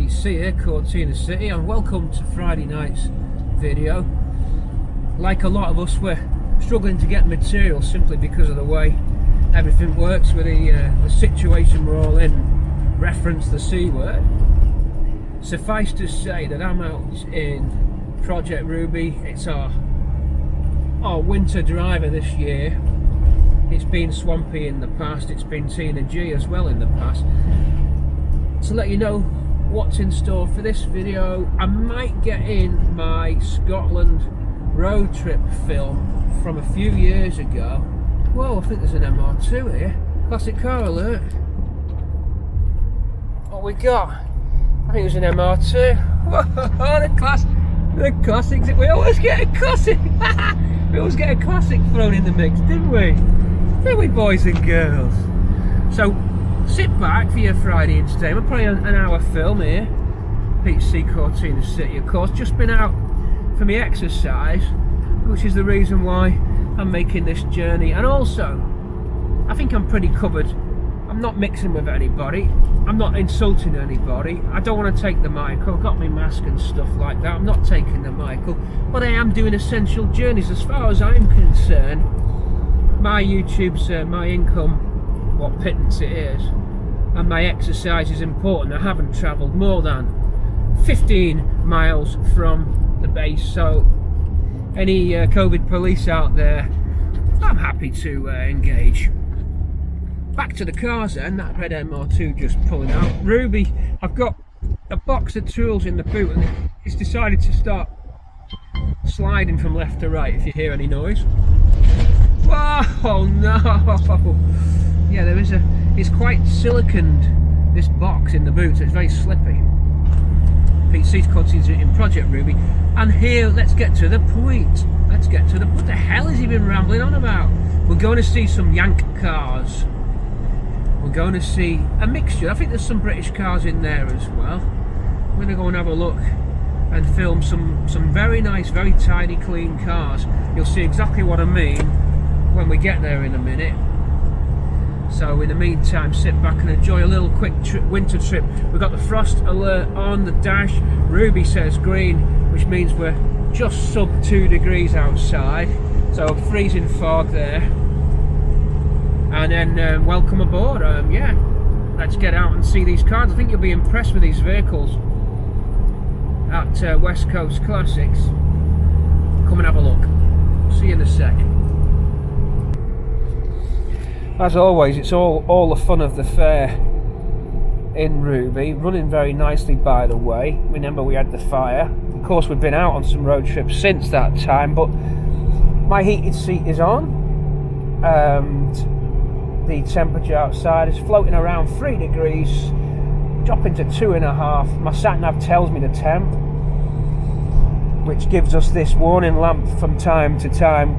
PC here, Cortina City, and welcome to Friday night's video. Like a lot of us, we're struggling to get material simply because of the way everything works with the situation we're all in. Reference the C word. Suffice to say that I'm out in Project Ruby. It's our winter driver this year. It's been swampy in the past, it's been Tina G as well in the past. To let you know what's in store for this video, I might get in my Scotland road trip film from a few years ago. Whoa, I think there's an MR2 here. Classic car alert. What we got? I think it was an MR2. Whoa, the classics. We always get a classic. We always get a classic thrown in the mix, didn't we? Didn't we, boys and girls? So sit back for your Friday entertainment. Probably an hour film here. PC Cortina City, of course. Just been out for my exercise, which is the reason why I'm making this journey. And also, I think I'm pretty covered. I'm not mixing with anybody. I'm not insulting anybody. I don't want to take the Michael. I've got my mask and stuff like that. I'm not taking the Michael. But I am doing essential journeys. As far as I'm concerned, my YouTube's my income, what pittance it is, and my exercise is important. I haven't travelled more than 15 miles from the base, so any COVID police out there, I'm happy to engage. Back to the cars then, that red MR2 just pulling out. Ruby, I've got a box of tools in the boot and it's decided to start sliding from left to right if you hear any noise. Oh no! Yeah, there is it's quite siliconed, this box in the boot, so it's very slippy. PC's continuing in Project Ruby, and here, let's get to the point. Let's get to what the hell has he been rambling on about? We're going to see some Yank cars. We're going to see a mixture. I think there's some British cars in there as well. We're going to go and have a look and film some very nice, very tidy, clean cars. You'll see exactly what I mean when we get there in a minute. So in the meantime, sit back and enjoy a little quick winter trip. We've got the frost alert on the dash. Ruby says green, which means we're just sub 2 degrees outside. So freezing fog there. And then welcome aboard. Yeah, let's get out and see these cars. I think you'll be impressed with these vehicles at West Coast Classics. Come and have a look. See you in a sec. As always, it's all the fun of the fair in Ruby. Running very nicely, by the way. Remember, we had the fire. Of course, we've been out on some road trips since that time, but my heated seat is on, and the temperature outside is floating around 3 degrees, dropping to 2.5. My sat nav tells me the temp, which gives us this warning lamp from time to time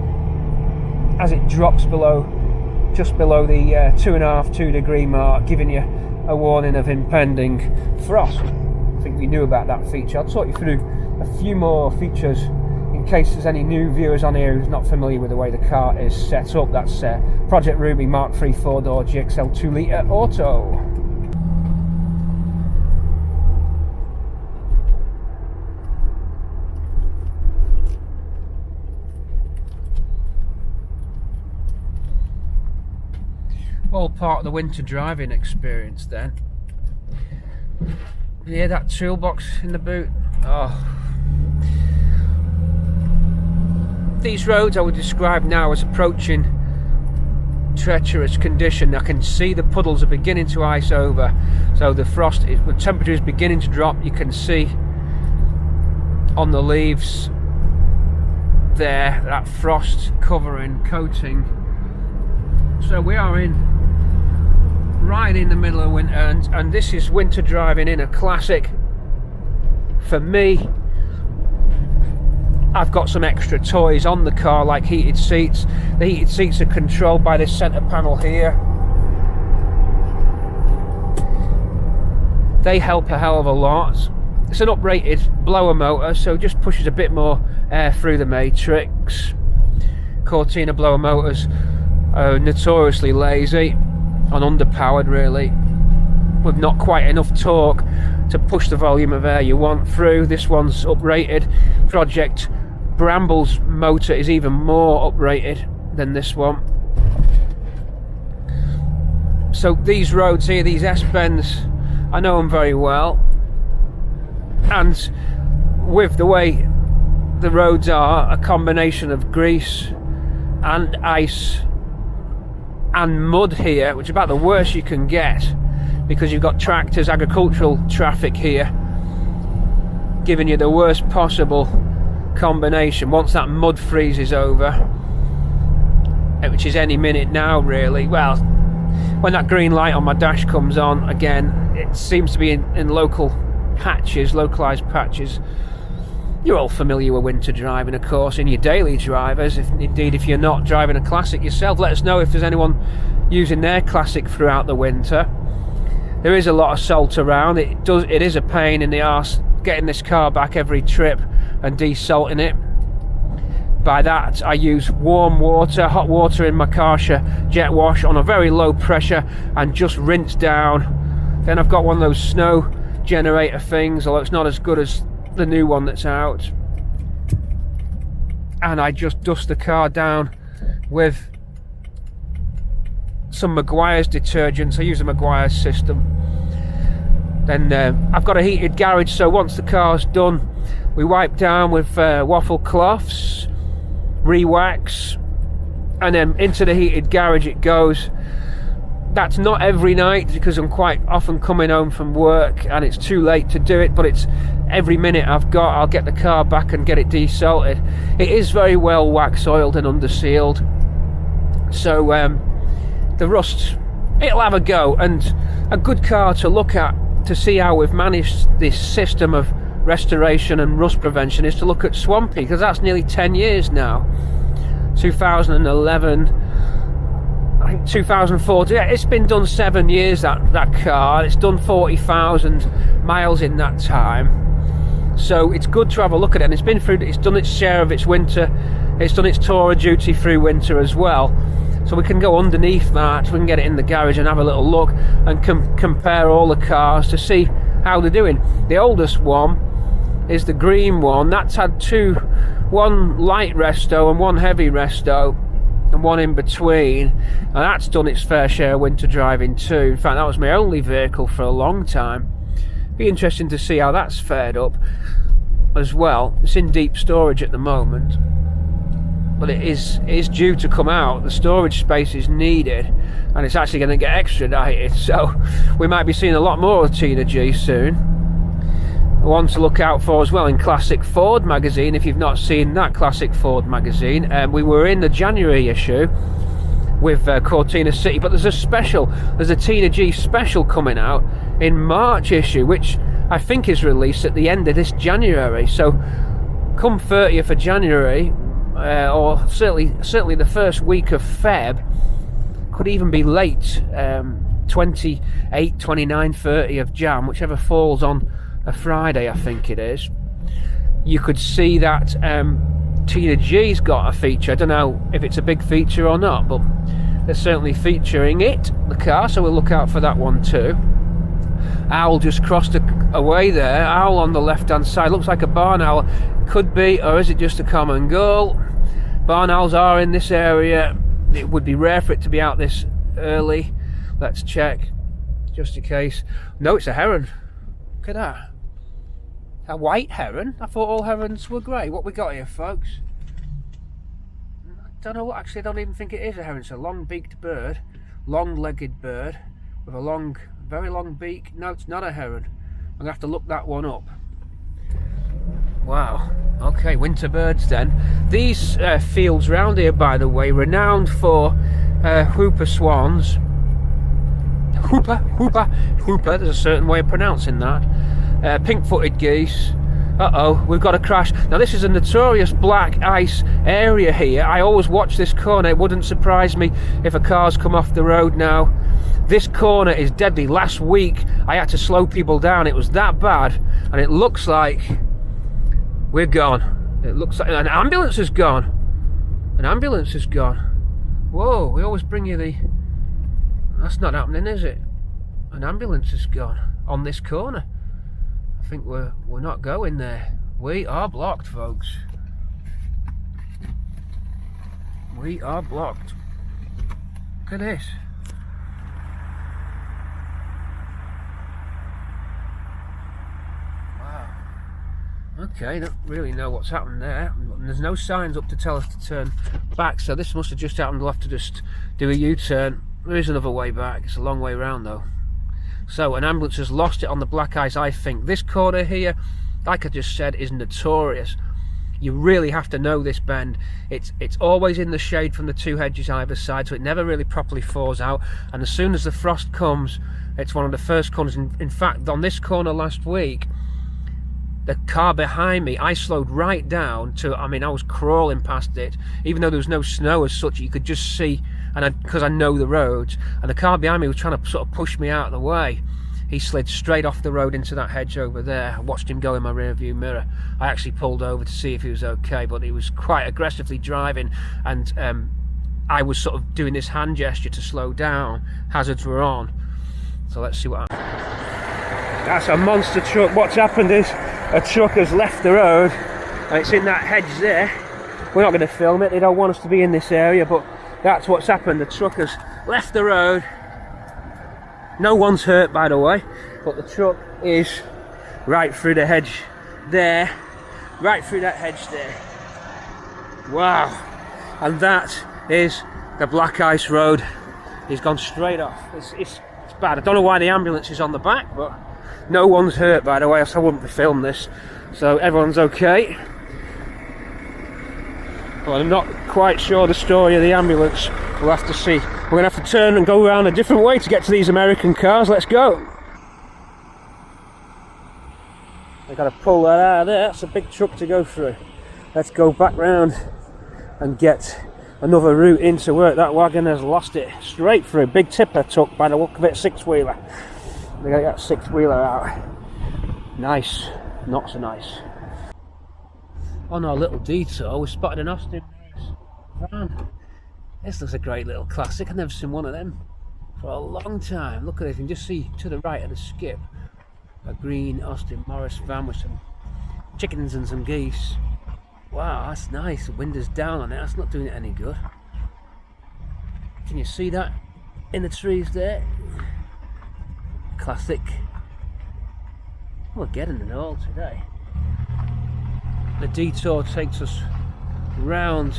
as it drops just below the 2.5–2 degree mark, giving you a warning of impending frost. I think we knew about that feature. I'll talk you through a few more features in case there's any new viewers on here who's not familiar with the way the car is set up. That's Project Ruby Mark III 4-door GXL 2-litre auto. All part of the winter driving experience then. Yeah, that toolbox in the boot. Oh. These roads I would describe now as approaching treacherous condition. I can see the puddles are beginning to ice over, so the temperature is beginning to drop. You can see on the leaves there that frost covering, coating. So we are right in the middle of winter, and this is winter driving in a classic. For me, I've got some extra toys on the car, like heated seats. The heated seats are controlled by this centre panel here. They help a hell of a lot. It's an uprated blower motor, so it just pushes a bit more air through the matrix. Cortina blower motors are notoriously lazy and underpowered, really, with not quite enough torque to push the volume of air you want through. This one's uprated. Project Bramble's motor is even more uprated than this one. So these roads here, these S-bends, I know them very well, and with the way the roads are, a combination of grease and ice and mud here, which is about the worst you can get, because you've got tractors, agricultural traffic here, giving you the worst possible combination once that mud freezes over, which is any minute now really. Well, when that green light on my dash comes on again, it seems to be in local patches, localized patches. You're all familiar with winter driving, of course, in your daily drivers. If you're not driving a classic yourself, let us know if there's anyone using their classic throughout the winter. There is a lot of salt around. It is a pain in the arse getting this car back every trip and desalting it. By that I use warm water, hot water in my Karcher jet wash on a very low pressure and just rinse down. Then I've got one of those snow generator things, although it's not as good as the new one that's out, and I just dust the car down with some Meguiar's detergents. I use a Meguiar's system. Then I've got a heated garage, so once the car's done, we wipe down with waffle cloths, re-wax, and then into the heated garage it goes. That's not every night, because I'm quite often coming home from work and it's too late to do it, but it's every minute I've got, I'll get the car back and get it desalted. It is very well wax oiled and undersealed, so the rust, it'll have a go. And a good car to look at to see how we've managed this system of restoration and rust prevention is to look at Swampy, because that's nearly 10 years now. 2011, I think 2014. Yeah, it's been done 7 years, that car. It's done 40,000 miles in that time. So it's good to have a look at it, and it's done its share of its winter. It's done its tour of duty through winter as well. So we can go underneath that, we can get it in the garage and have a little look and compare all the cars to see how they're doing. The oldest one is the green one. That's had one light resto and one heavy resto, and one in between, and that's done its fair share of winter driving too. In fact, that was my only vehicle for a long time. Be interesting to see how that's fared up as well. It's in deep storage at the moment, but it is due to come out. The storage space is needed, and it's actually going to get extradited, so we might be seeing a lot more of Tina G soon. One to look out for as well in Classic Ford magazine, if you've not seen that Classic Ford magazine. We were in the January issue with Cortina City, but there's a Tina G special coming out in March issue, which I think is released at the end of this January. So come 30th of January, or certainly the first week of Feb, could even be late, 28, 29, 30 of Jan, whichever falls on a Friday, I think it is. You could see that Tina G's got a feature. I don't know if it's a big feature or not, but they're certainly featuring it, the car, so we'll look out for that one too. Owl just crossed away there. Owl on the left hand side, looks like a barn owl. Could be, or is it just a common gull? Barn owls are in this area. It would be rare for it to be out this early. Let's check just in case. No, it's a heron. Look at that. A white heron? I thought all herons were grey. What we got here, folks? I don't know. Actually, I don't even think it is a heron. It's a long-beaked bird, long-legged bird with a very long beak. No, it's not a heron. I'm gonna have to look that one up. Wow. Okay, winter birds then. These fields round here, by the way, renowned for whooper swans. Whooper. There's a certain way of pronouncing that. Pink-footed geese. We've got a crash. Now this is a notorious black ice area here. I always watch this corner. It wouldn't surprise me if a car's come off the road now. This corner is deadly. Last week I had to slow people down. It was that bad, and it looks like we're gone. It looks like an ambulance is gone. An ambulance is gone. Whoa, we always bring you the... That's not happening, is it? An ambulance is gone on this corner. I think we're not going there. We are blocked, folks. We are blocked. Look at this. Wow. Okay, don't really know what's happened there. There's no signs up to tell us to turn back, so this must have just happened. We'll have to just do a U-turn. There is another way back. It's a long way round though. So an ambulance has lost it on the black ice, I think. This corner here, like I just said, is notorious. You really have to know this bend. It's always in the shade from the two hedges either side, so it never really properly thaws out. And as soon as the frost comes, it's one of the first corners. In fact, on this corner last week, the car behind me, I slowed right down to, I mean, I was crawling past it, even though there was no snow as such. You could just see, and because I know the roads, and the car behind me was trying to sort of push me out of the way. He slid straight off the road into that hedge over there. I watched him go in my rear view mirror. I actually pulled over to see if he was okay, but he was quite aggressively driving, and I was sort of doing this hand gesture to slow down. Hazards were on. So let's see what happens. That's a monster truck. What's happened is a truck has left the road, and it's in that hedge there. We're not going to film it. They don't want us to be in this area, but that's what's happened. The truck has left the road. No one's hurt, by the way, but the truck is right through the hedge there, right through that hedge there. Wow. And that is the black ice road. He's gone straight off. It's bad. I don't know why the ambulance is on the back, but no one's hurt, by the way, else I wouldn't be filming this. So everyone's okay. Well, I'm not quite sure the story of the ambulance. We'll have to see. We're going to have to turn and go around a different way to get to these American cars. Let's go. I've got to pull that out of there. That's a big truck to go through. Let's go back round and get another route into work. That wagon has lost it straight through. Big tipper truck, by the look of it, six-wheeler. They got that six-wheeler out. Nice. Not so nice. On our little detour, we spotted an Austin van. This looks a great little classic. I've never seen one of them for a long time. Look at it. You can just see to the right of the skip a green Austin Morris van with some chickens and some geese. Wow, that's nice. The windows down on it. That's not doing it any good. Can you see that in the trees there? Classic. We're getting it all today. The detour takes us round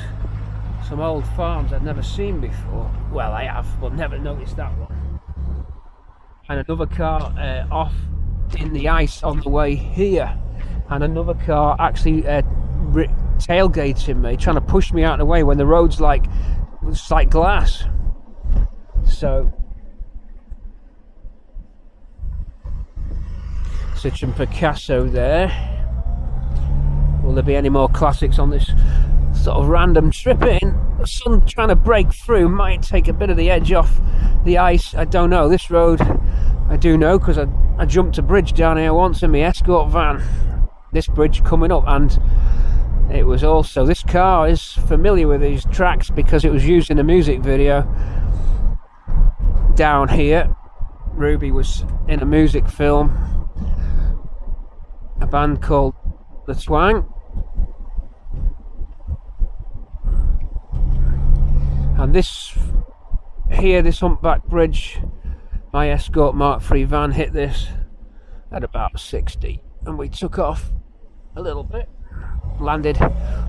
some old farms I'd never seen before. Well, I have, but never noticed that one. And another car off in the ice on the way here, and another car actually tailgating me, trying to push me out of the way when the road's like glass. So Citroen Picasso there. Will there be any more classics on this sort of random trip in? The sun trying to break through might take a bit of the edge off the ice. I don't know. This road I do know, because I jumped a bridge down here once in my escort van. This bridge coming up, and it was also, this car is familiar with these tracks because it was used in a music video down here. Ruby was in a music film, a band called The Twang. And this here, this humpback bridge, my Escort Mark III van hit this at about 60, and we took off a little bit, landed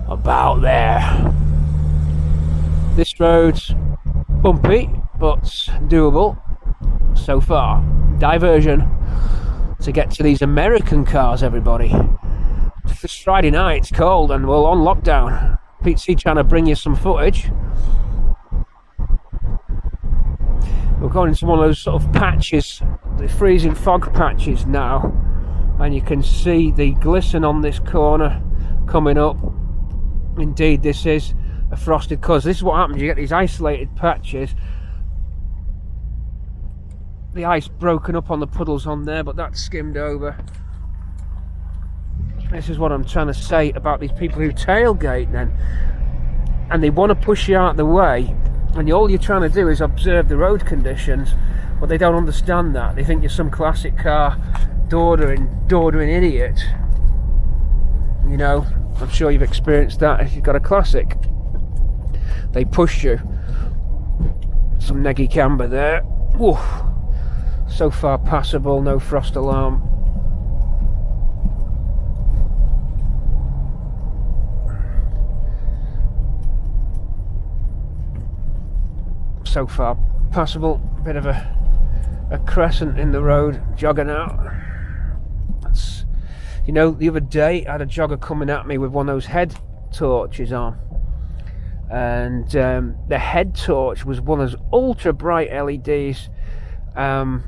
about there. This road's bumpy but doable so far. Diversion to get to these American cars, everybody. It's Friday night, it's cold, and we're on lockdown. Pete C trying to bring you some footage. We're going into one of those sort of patches, the freezing fog patches now, and you can see the glisten on this corner coming up. Indeed, this is a frosted, because this is what happens. You get these isolated patches, the ice broken up on the puddles on there, but that's skimmed over. This is what I'm trying to say about these people who tailgate then, and they want to push you out of the way, and all you're trying to do is observe the road conditions, but they don't understand that. They think you're some classic car dawdling idiot. You know, I'm sure you've experienced that if you've got a classic. They push you. Some neggy camber there. Woof. So far passable, no frost alarm. So far passable. Bit of a crescent in the road, jogging out. That's, you know, the other day I had a jogger coming at me with one of those head torches on, and the head torch was one of those ultra bright LEDs, one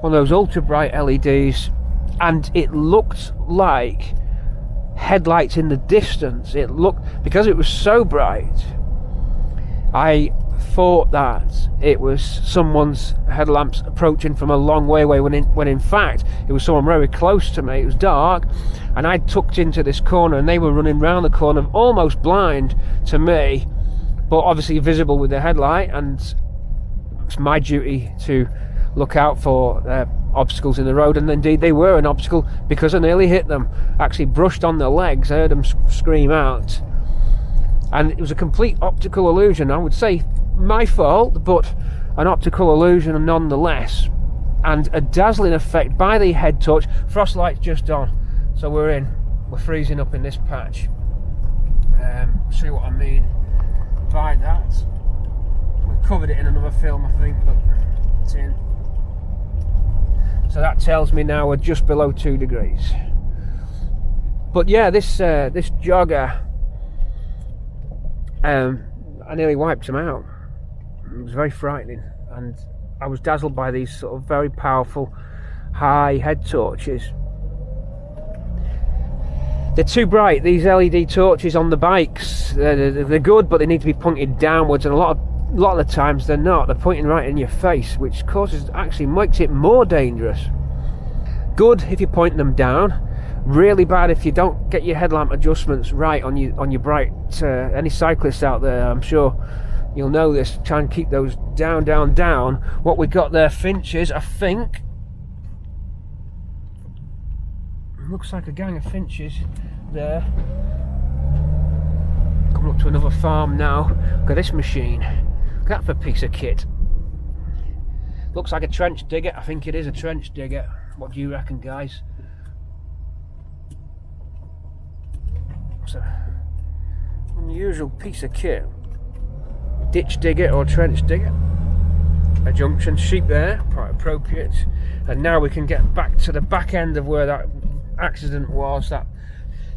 of those ultra bright LEDs, and it looked like headlights in the distance. It looked, because it was so bright, I thought that it was someone's headlamps approaching from a long way away, when in fact it was someone very close to me. It was dark, and I tucked into this corner, and they were running round the corner almost blind to me, but obviously visible with the headlight, and it's my duty to look out for obstacles in the road, and indeed they were an obstacle, because I nearly hit them. Actually brushed on their legs. I heard them scream out, and it was a complete optical illusion. I would say my fault, but an optical illusion nonetheless, and a dazzling effect by the head torch. Frost light's just on, so we're freezing up in this patch. See what I mean by that? We covered it in another film, I think, but it's in. So that tells me now we're just below 2 degrees. But yeah, this jogger, I nearly wiped him out. It was very frightening, and I was dazzled by these sort of very powerful high head torches. They're too bright, these LED torches on the bikes. They're good, but they need to be pointed downwards, and a lot of the times they're not. They're pointing right in your face, which actually makes it more dangerous. Good if you're pointing them down. Really bad if you don't get your headlamp adjustments right on your bright. Any cyclists out there, I'm sure you'll know this. Try and keep those down, down, down. What we got there, finches, I think. Looks like a gang of finches there. Coming up to another farm now. Look at this machine. Look at that for a piece of kit. Looks like a trench digger. I think it is a trench digger. What do you reckon, guys? It's an unusual piece of kit. Ditch digger or trench digger. A junction, sheep there, quite appropriate. And now we can get back to the back end of where that accident was. That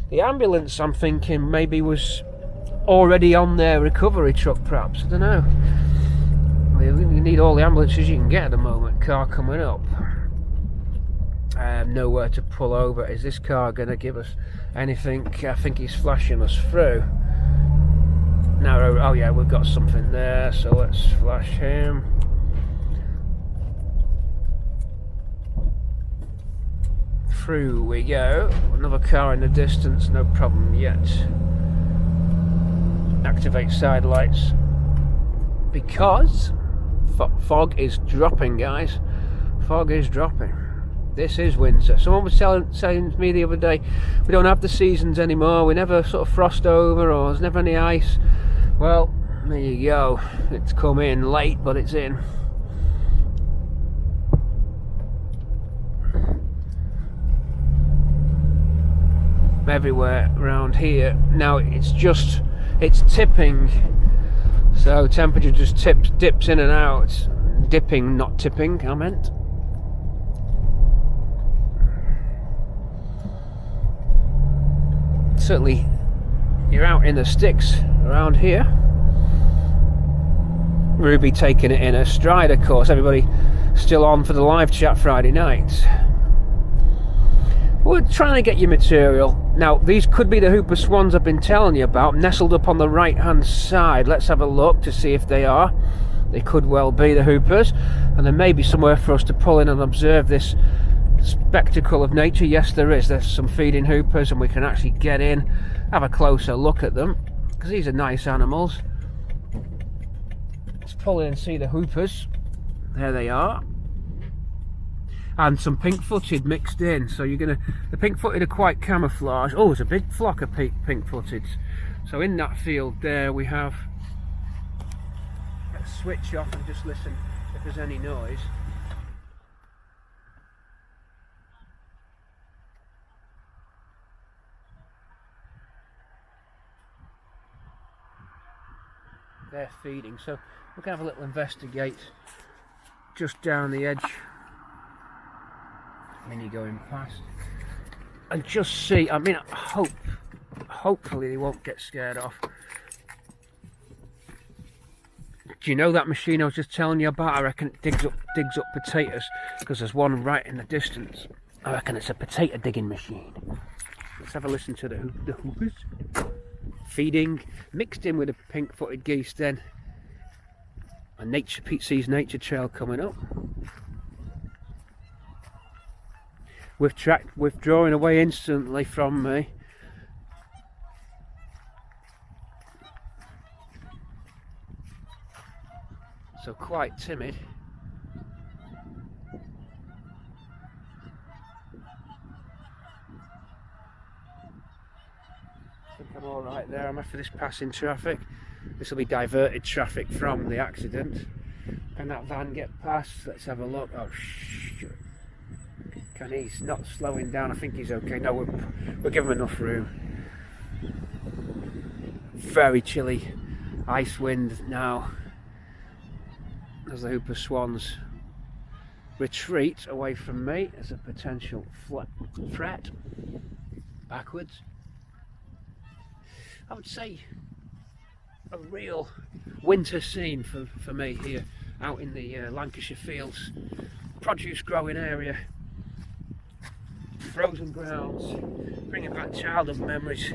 the ambulance, I'm thinking, maybe was already on their recovery truck, perhaps. I don't know. You need all the ambulances you can get at the moment. Car coming up. Nowhere to pull over. Is this car going to give us anything? I think he's flashing us through. Narrow. Oh yeah, we've got something there, so let's flash him. Through we go. Another car in the distance, no problem yet. Activate side lights, because fog is dropping, guys. Fog is dropping. This is winter. Someone was saying to me the other day, we don't have the seasons anymore. We never sort of frost over, or there's never any ice. Well, there you go. It's come in late, but it's in. Everywhere around here now. It's tipping, so temperature just dips in and out. Dipping, not tipping, I meant. Certainly you're out in the sticks around here. Ruby taking it in her stride, of course. Everybody still on for the live chat Friday night. We're trying to get your material. Now, these could be the Hooper Swans I've been telling you about, nestled up on the right hand side. Let's have a look to see if they are. They could well be the Hoopers, and there may be somewhere for us to pull in and observe this spectacle of nature. Yes, there is. There's some feeding Hoopers, and we can actually get in, have a closer look at them, because these are nice animals. Let's pull in and see the Hoopers. There they are. and some pink-footed mixed in. So the pink-footed are quite camouflage. Oh, there's a big flock of pink-footeds. So in that field there we have, let's switch off and just listen if there's any noise. They're feeding, so we're going to have a little investigate just down the edge. Mini going past, and just see. I mean, hopefully they won't get scared off. Do you know that machine I was just telling you about? I reckon it digs up potatoes, because there's one right in the distance. I reckon it's a potato digging machine. Let's have a listen to the hoopers. Feeding, mixed in with the pink-footed geese then. And Pete sees nature trail coming up. Withdrawing away instantly from me. So quite timid. I think I'm alright there. I'm after this passing traffic. This will be diverted traffic from the accident. Can that van get past? Let's have a look. Oh shit. He's not slowing down. I think he's okay. No, we'll give him enough room. Very chilly ice wind now as the Hooper Swans retreat away from me as a potential threat backwards. I would say a real winter scene for me here out in the Lancashire fields, produce growing area, frozen grounds, bringing back childhood memories.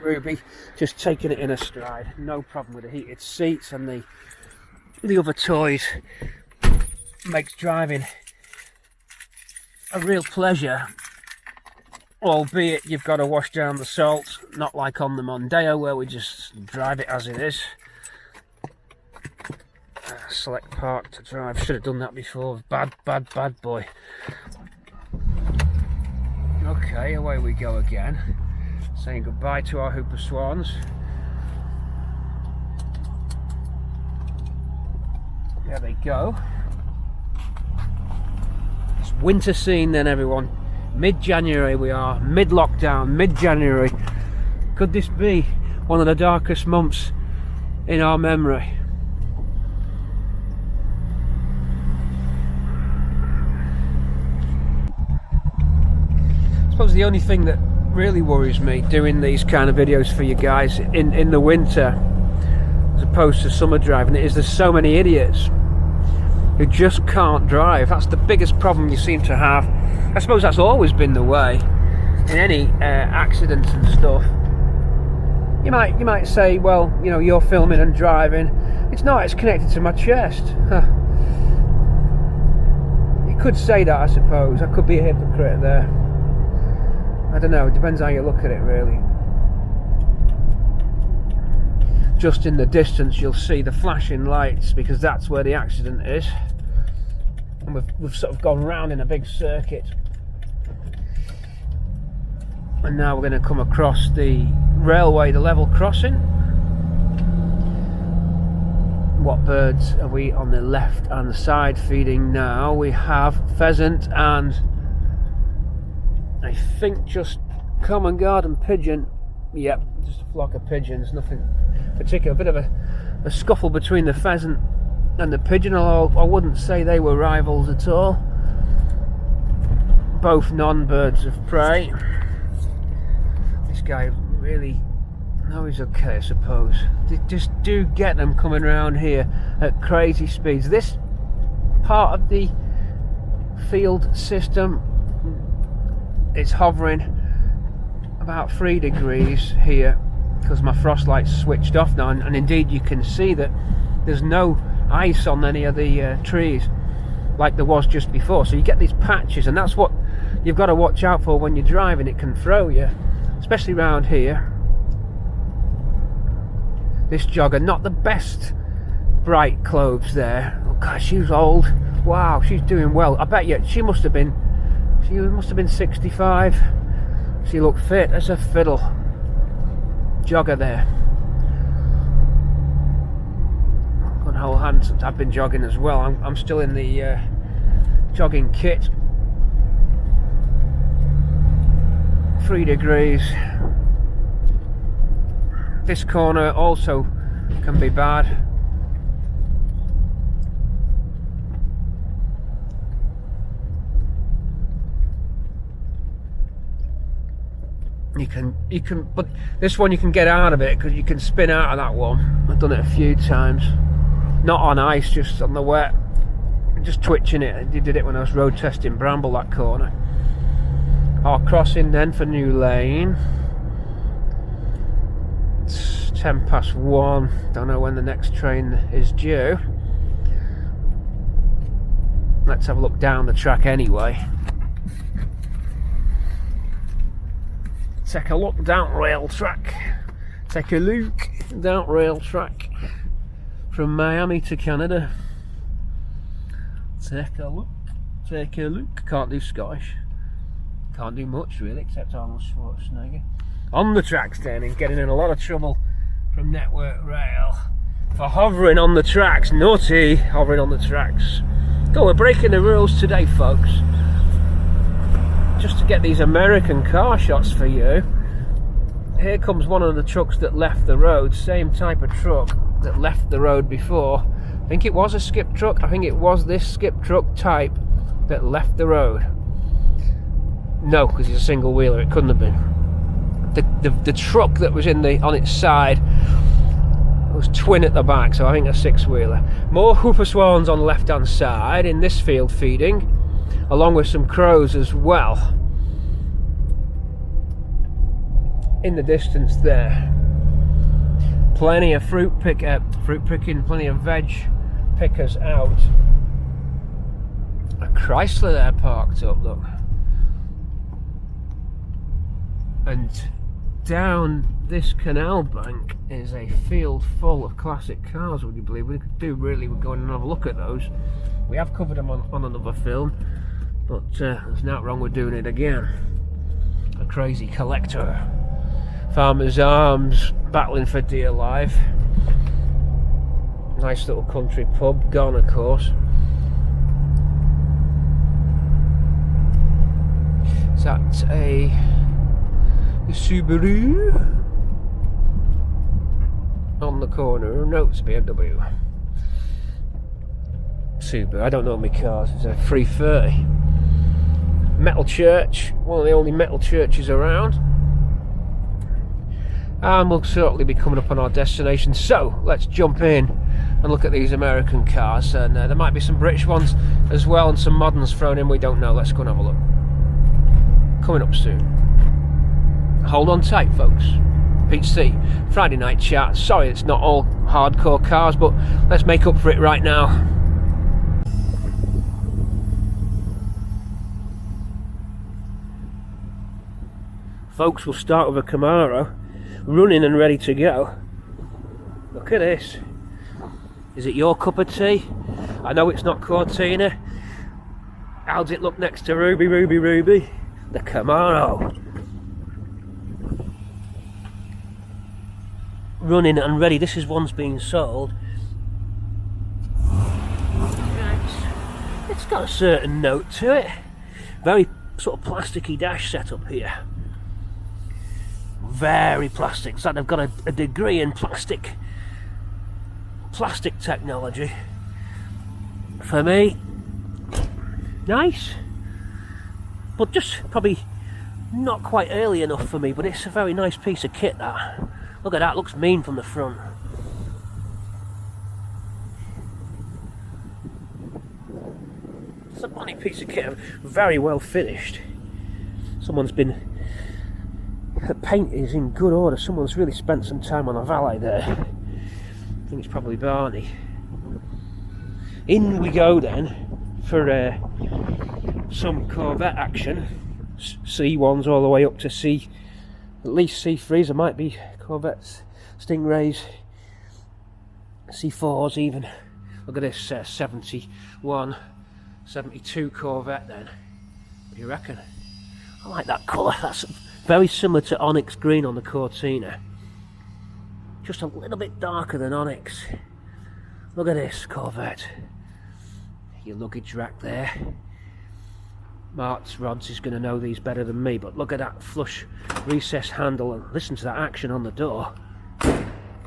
Ruby just taking it in a stride, no problem with the heated seats and the other toys. Makes driving a real pleasure, albeit you've got to wash down the salt, not like on the Mondeo where we just drive it as it is. Select park to drive. Should have done that before. Bad boy. Okay, away we go again. Saying goodbye to our Hooper Swans. There they go. It's winter scene then, everyone. Mid-January we are. Mid-lockdown, mid-January. Could this be one of the darkest months in our memory? I suppose the only thing that really worries me doing these kind of videos for you guys in the winter as opposed to summer driving is there's so many idiots who just can't drive. That's the biggest problem you seem to have. I suppose that's always been the way in any accidents and stuff. You might say, well, you know, you're filming and driving. It's not, it's connected to my chest. You could say that, I suppose. I could be a hypocrite there. I don't know, it depends how you look at it really. Just in the distance you'll see the flashing lights because that's where the accident is. And we've sort of gone round in a big circuit. And now we're going to come across the railway, the level crossing. What birds are we on the left hand side feeding now? We have pheasant and I think just common garden pigeon. Yep, just a flock of pigeons, nothing particular. A bit of a scuffle between the pheasant and the pigeon, although I wouldn't say they were rivals at all. Both non-birds of prey. This guy really, no, he's okay I suppose. They just do get them coming around here at crazy speeds. This part of the field system, it's hovering about 3 degrees here because my frost light's switched off now, and indeed you can see that there's no ice on any of the trees like there was just before. So you get these patches, and that's what you've got to watch out for when you're driving. It can throw you, especially around here. This jogger, not the best bright clothes there. Oh God, she's old. Wow, she's doing well. I bet you she must have been 65. She looked fit as a fiddle. Jogger there. Good whole hand since I've been jogging as well. I'm still in the jogging kit. 3 degrees. This corner also can be bad. You can, but this one you can get out of it because you can spin out of that one. I've done it a few times, not on ice, just on the wet, just twitching it. I did it when I was road testing Bramble, that corner. Our crossing then for New Lane. It's 1:10. Don't know when the next train is due. Let's have a look down the track anyway. Take a look down rail track. Take a look down rail track from Miami to Canada. Take a look. Take a look. Can't do Scottish. Can't do much really, except Arnold Schwarzenegger. On the tracks then, and getting in a lot of trouble from Network Rail for hovering on the tracks. Naughty, hovering on the tracks. So we're breaking the rules today, folks. Just to get these American car shots for you. Here comes one of the trucks that left the road, same type of truck that left the road before. I think it was a skip truck. I think it was this skip truck type that left the road. No, because it's a single wheeler, it couldn't have been. The truck that was on its side was twin at the back, so I think a 6-wheeler. More Hooper Swans on the left hand side in this field feeding, along with some crows as well in the distance there. Plenty of fruit picking, plenty of veg pickers out. A Chrysler there parked up, look. And down this canal bank is a field full of classic cars, would you believe? We could do really with going and have a look at those. We have covered them on another film, but there's nothing wrong with doing it again. A crazy collector. Farmer's Arms, battling for dear life. Nice little country pub, gone of course. Is that a Subaru? On the corner, no, it's BMW. Subaru, I don't know my cars, it's a 330. Metal church, one of the only metal churches around. And we'll certainly be coming up on our destination, so let's jump in and look at these American cars. And there might be some British ones as well and some moderns thrown in, we don't know. Let's go and have a look. Coming up soon. Hold on tight, folks. Pete C, Friday night chat. Sorry it's not all hardcore cars, but let's make up for it right now. Folks, we'll start with a Camaro, running and ready to go. Look at this. Is it your cup of tea? I know it's not Cortina. How does it look next to Ruby? The Camaro. Running and ready. This is one's being sold. It's got a certain note to it. Very sort of plasticky dash setup here. Very plastic. It's like they've got a degree in plastic technology. For me, nice, but just probably not quite early enough for me. But it's a very nice piece of kit, that. Look at that, looks mean from the front. It's a funny piece of kit, very well finished. The paint is in good order. Someone's really spent some time on a valet there. I think it's probably Barney. In we go then for some Corvette action. C1s all the way up to C, at least C3s. There might be Corvettes, Stingrays C4s even. Look at this 71, 72 Corvette then. What do you reckon? I like that colour. That's very similar to Onyx Green on the Cortina. Just a little bit darker than Onyx. Look at this Corvette. Your luggage rack there. Mark's Rods is going to know these better than me, but look at that flush recessed handle and listen to that action on the door.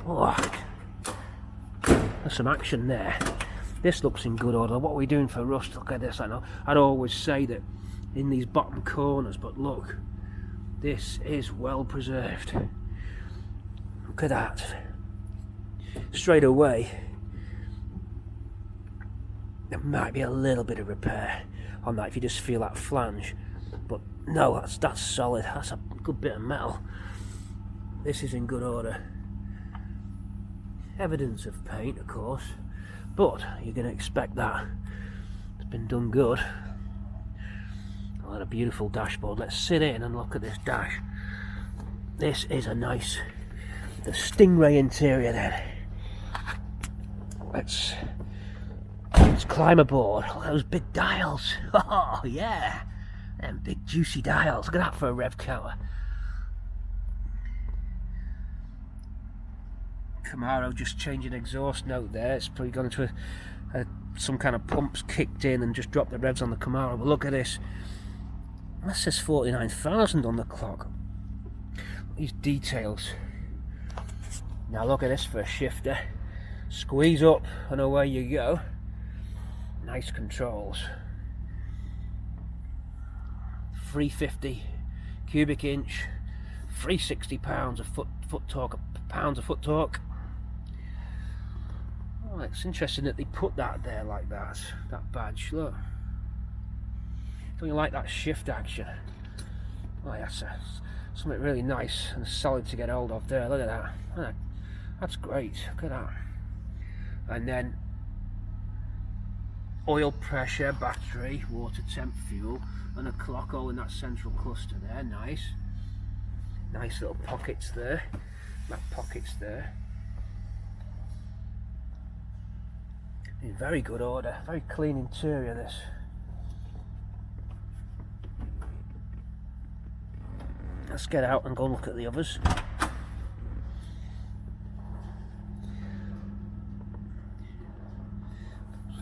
Oh, there's some action there. This looks in good order. What are we doing for rust? Look at this. I know I'd always say that in these bottom corners, but look, this is well preserved. Look at that. Straight away, there might be a little bit of repair on that if you just feel that flange, but no, that's solid. That's a good bit of metal. This is in good order. Evidence of paint, of course, but you're going to expect that. It's been done good. What a beautiful dashboard. Let's sit in and look at this dash. This is a nice, the Stingray interior then. Let's climb aboard. Look at those big dials. Oh yeah, them big juicy dials. Look at that for a rev counter. Camaro just changing exhaust note there. It's probably gone into some kind of pumps kicked in and just dropped the revs on the Camaro. But look at this. That says 49,000 on the clock. These details. Now look at this for a shifter. Squeeze up and away you go. Nice controls. 350 cubic inch, 360 pounds of foot torque, pounds of foot torque. Oh, it's interesting that they put that there like that badge. Look, don't you like that shift action? Oh, that's something really nice and solid to get hold of there. Look at that. That's great. Look at that. And then oil pressure, battery, water temp, fuel, and a clock all in that central cluster there. Nice little pockets there. Back pockets there. In very good order. Very clean interior this. Let's get out and go and look at the others.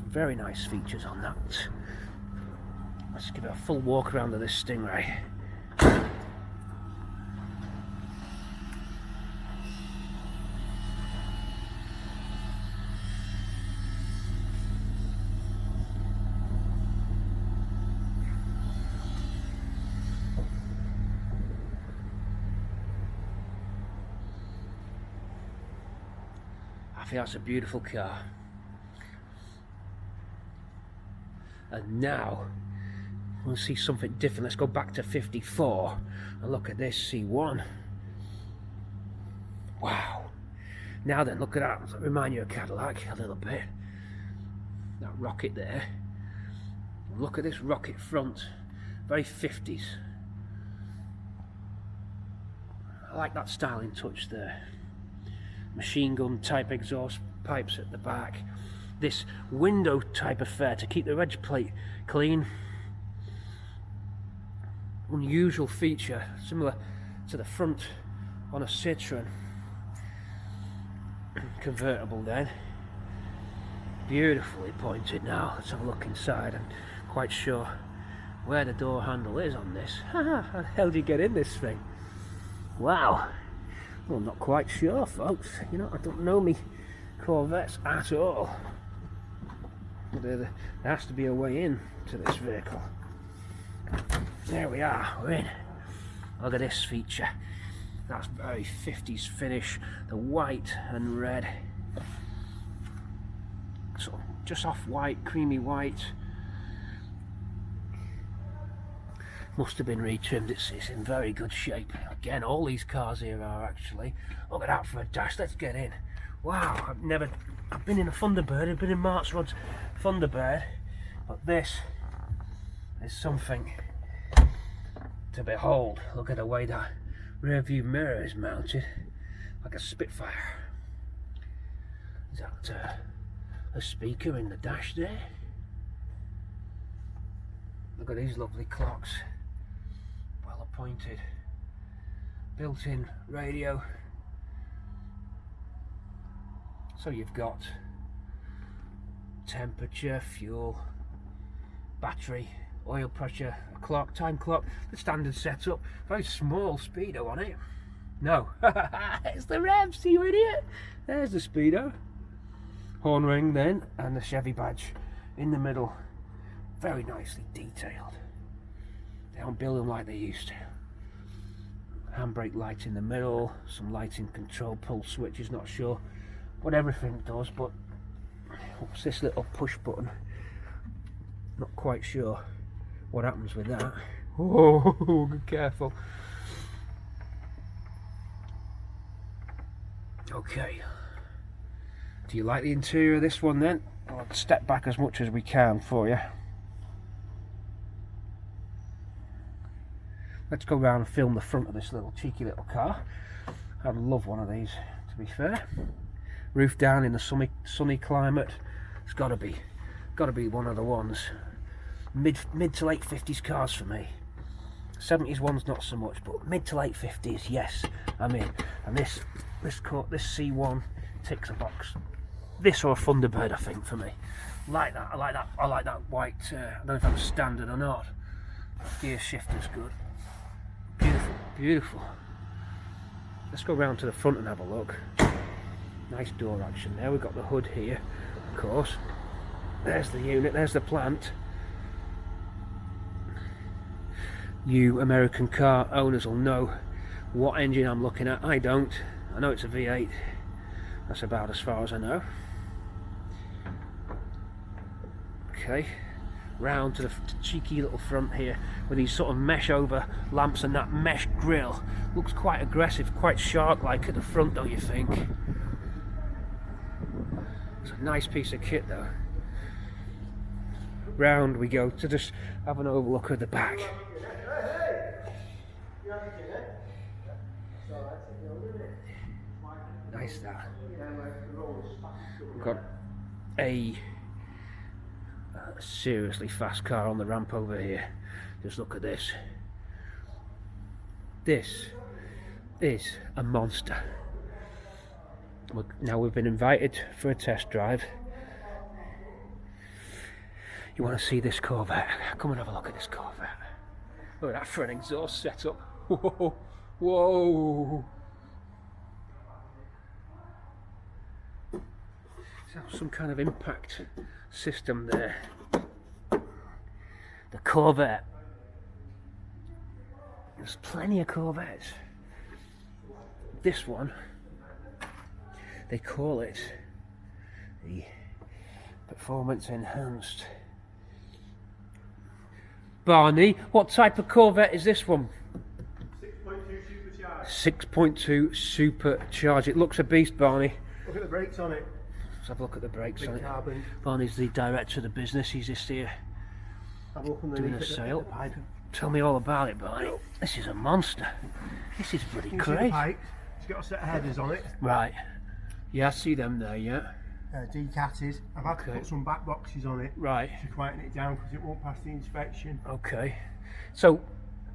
Very nice features on that. Let's give it a full walk around of this Stingray. I think that's a beautiful car. And now we'll see something different. Let's go back to 54 and look at this C1. Wow. Now then, look at that. Does that remind you of Cadillac a little bit? That rocket there. Look at this rocket front. Very 50s. I like that styling touch there. Machine gun type exhaust pipes at the back. This window type affair to keep the reg plate clean. Unusual feature, similar to the front on a Citroen convertible then. Beautifully pointed now. Let's have a look inside. I'm quite sure where the door handle is on this. How the hell do you get in this thing? Wow. Well, I'm not quite sure, folks. You know, I don't know me Corvettes at all. But there has to be a way in to this vehicle. There we are, we're in. Look at this feature. That's very 50s finish. The white and red. So just off white, creamy white. Must have been retrimmed. It's in very good shape. Again, all these cars here are actually. Look at that for a dash. Let's get in. Wow, I've been in a Thunderbird. I've been in Mark's Rod's Thunderbird, but this is something to behold. Look at the way that rear view mirror is mounted, like a Spitfire. Is that a speaker in the dash there? Look at these lovely clocks. Well appointed. Built-in radio. So you've got temperature, fuel, battery, oil pressure, a clock, time clock, the standard setup. Very small speedo on it. No, it's the revs, you idiot. There's the speedo. Horn ring then, and the Chevy badge in the middle. Very nicely detailed. They don't build them like they used to. Handbrake light in the middle, some lighting control, pulse switches, not sure what everything does, but what's this little push button? Not quite sure what happens with that. Oh, be careful. Okay. Do you like the interior of this one then? I'll step back as much as we can for you. Let's go around and film the front of this little cheeky little car. I'd love one of these, to be fair. Roof down in the sunny climate. It's got to be one of the ones. Mid to late 50s cars for me. 70s ones not so much, but mid to late 50s, yes, I'm in. And this C1 ticks a box. This or a Thunderbird, I think, for me. Like that. I like that white. I don't know if that's standard or not. Gear shifter's good. Beautiful, beautiful. Let's go round to the front and have a look. Nice door action there. We've got the hood here, of course. There's the unit, there's the plant. You American car owners will know what engine I'm looking at. I don't. I know it's a V8. That's about as far as I know. Okay. Round to the cheeky little front here with these sort of mesh over lamps and that mesh grille. Looks quite aggressive, quite shark-like at the front, don't you think? It's a nice piece of kit though. Round we go to just have an overlook at the back. Nice that. We've got a seriously fast car on the ramp over here. Just look at this. This is a monster. Now we've been invited for a test drive. You want to see this Corvette? Come and have a look at this Corvette. Look at that for an exhaust setup. Whoa, whoa. So some kind of impact system there. The Corvette. There's plenty of Corvettes. This one, they call it the Performance Enhanced. Barney, what type of Corvette is this one? 6.2 supercharged. 6.2 supercharged. It looks a beast, Barney. Look at the brakes on it. Let's have a look at the brakes on it. Carbon. Barney's the director of the business. He's just here Have a look doing a sale. At the pipe. Tell me all about it, Barney. This is a monster. This is bloody You can see the crazy. pipe. It's got a set of headers on it. Right. Yeah, I see them there, yeah. Decatted. I've had to put some back boxes on it Right. to quieten it down because it won't pass the inspection. Okay. So,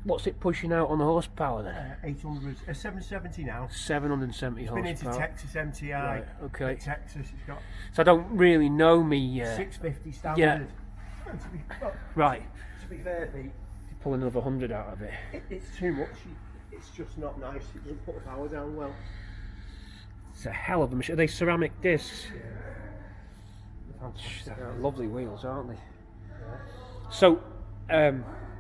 what's it pushing out on the horsepower then? 800, 770 now. 770 It's been into horsepower. Texas MTI. Right, okay. Texas, it's got So I don't really know me. 650 standard. Yeah. And Right. to be fair, Pete, Pull another 100 out of it. it's too much. It's just not nice. It doesn't put the power down well. It's a hell of a machine. Are they ceramic discs? Fantastic. They're lovely wheels, aren't they? So,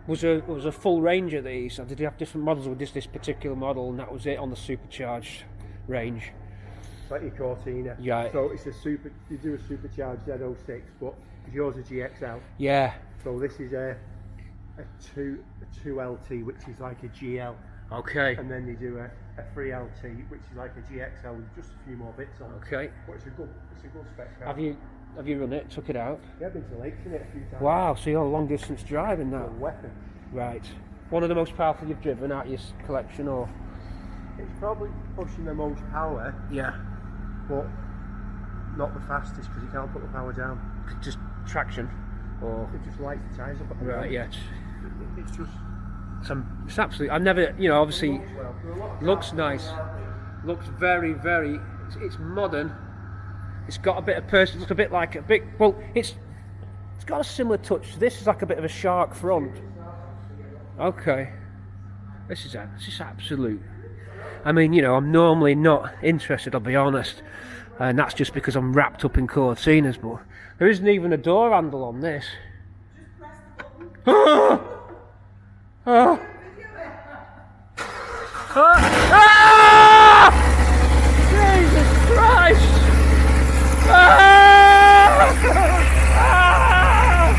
was a full range of these? Or did you have different models, or just this particular model, and that was it on the supercharged range? It's like your Cortina. Yeah. So it's a super. You do a supercharged Z06, but yours is GXL. Yeah. So this is a 2LT, which is like a GL, Okay. and then you do a 3LT, which is like a GXL with just a few more bits on it. Okay. But it's a good spec car. Have you run it? Took it out? Yeah, I've been to lakes in it a few times. Wow. So you're long distance driving It's now. a weapon. Right. One of the most powerful you've driven out of your collection, or? It's probably pushing the most power, Yeah. but not the fastest because you can't put the power down. Just traction, or It just lights the tyres up. At the right? moment. Yeah. It's just. It's absolutely. I've never, you know, obviously Well, there are a lot of looks cars nice. around it. Looks very, very. It's modern. It's got a bit of person. Looks a bit like a bit. Well, it's got a similar touch. This is like a bit of a shark front. Okay. This is absolute. I mean, you know, I'm normally not interested. I'll be honest, and that's just because I'm wrapped up in Cortinas. But there isn't even a door handle on this. Oh. Ah! Jesus Christ! Ah! Ah!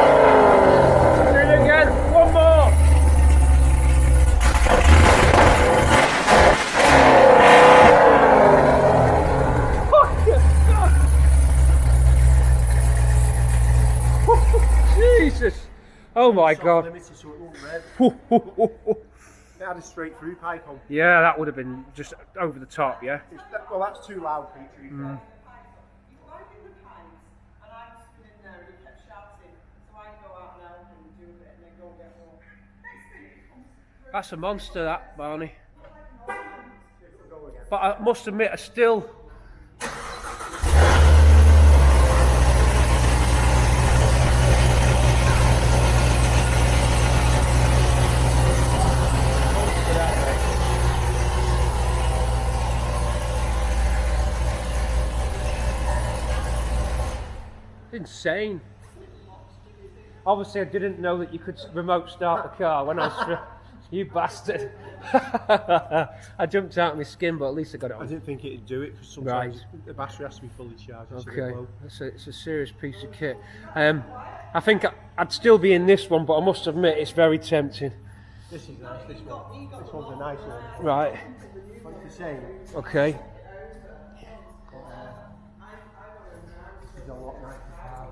Do it again. One more. Jesus! Oh my God! Limited, so it won't red. It had a straight through pipe on. Yeah, that would have been just over the top, yeah? Well, that's too loud, Peter. Mm. That's a monster, that, Barney. But I must admit, I still... Insane. Obviously, I didn't know that you could remote start the car when I was. You bastard! I jumped out of my skin, but at least I got it I on. didn't think it'd do it because sometimes the battery has to be fully charged. Okay, it's a serious piece of kit. I think I'd still be in this one, but I must admit it's very tempting. This is nice. This one. This one's a nice one. Right. What's the same? Okay. This is a lot nicer car.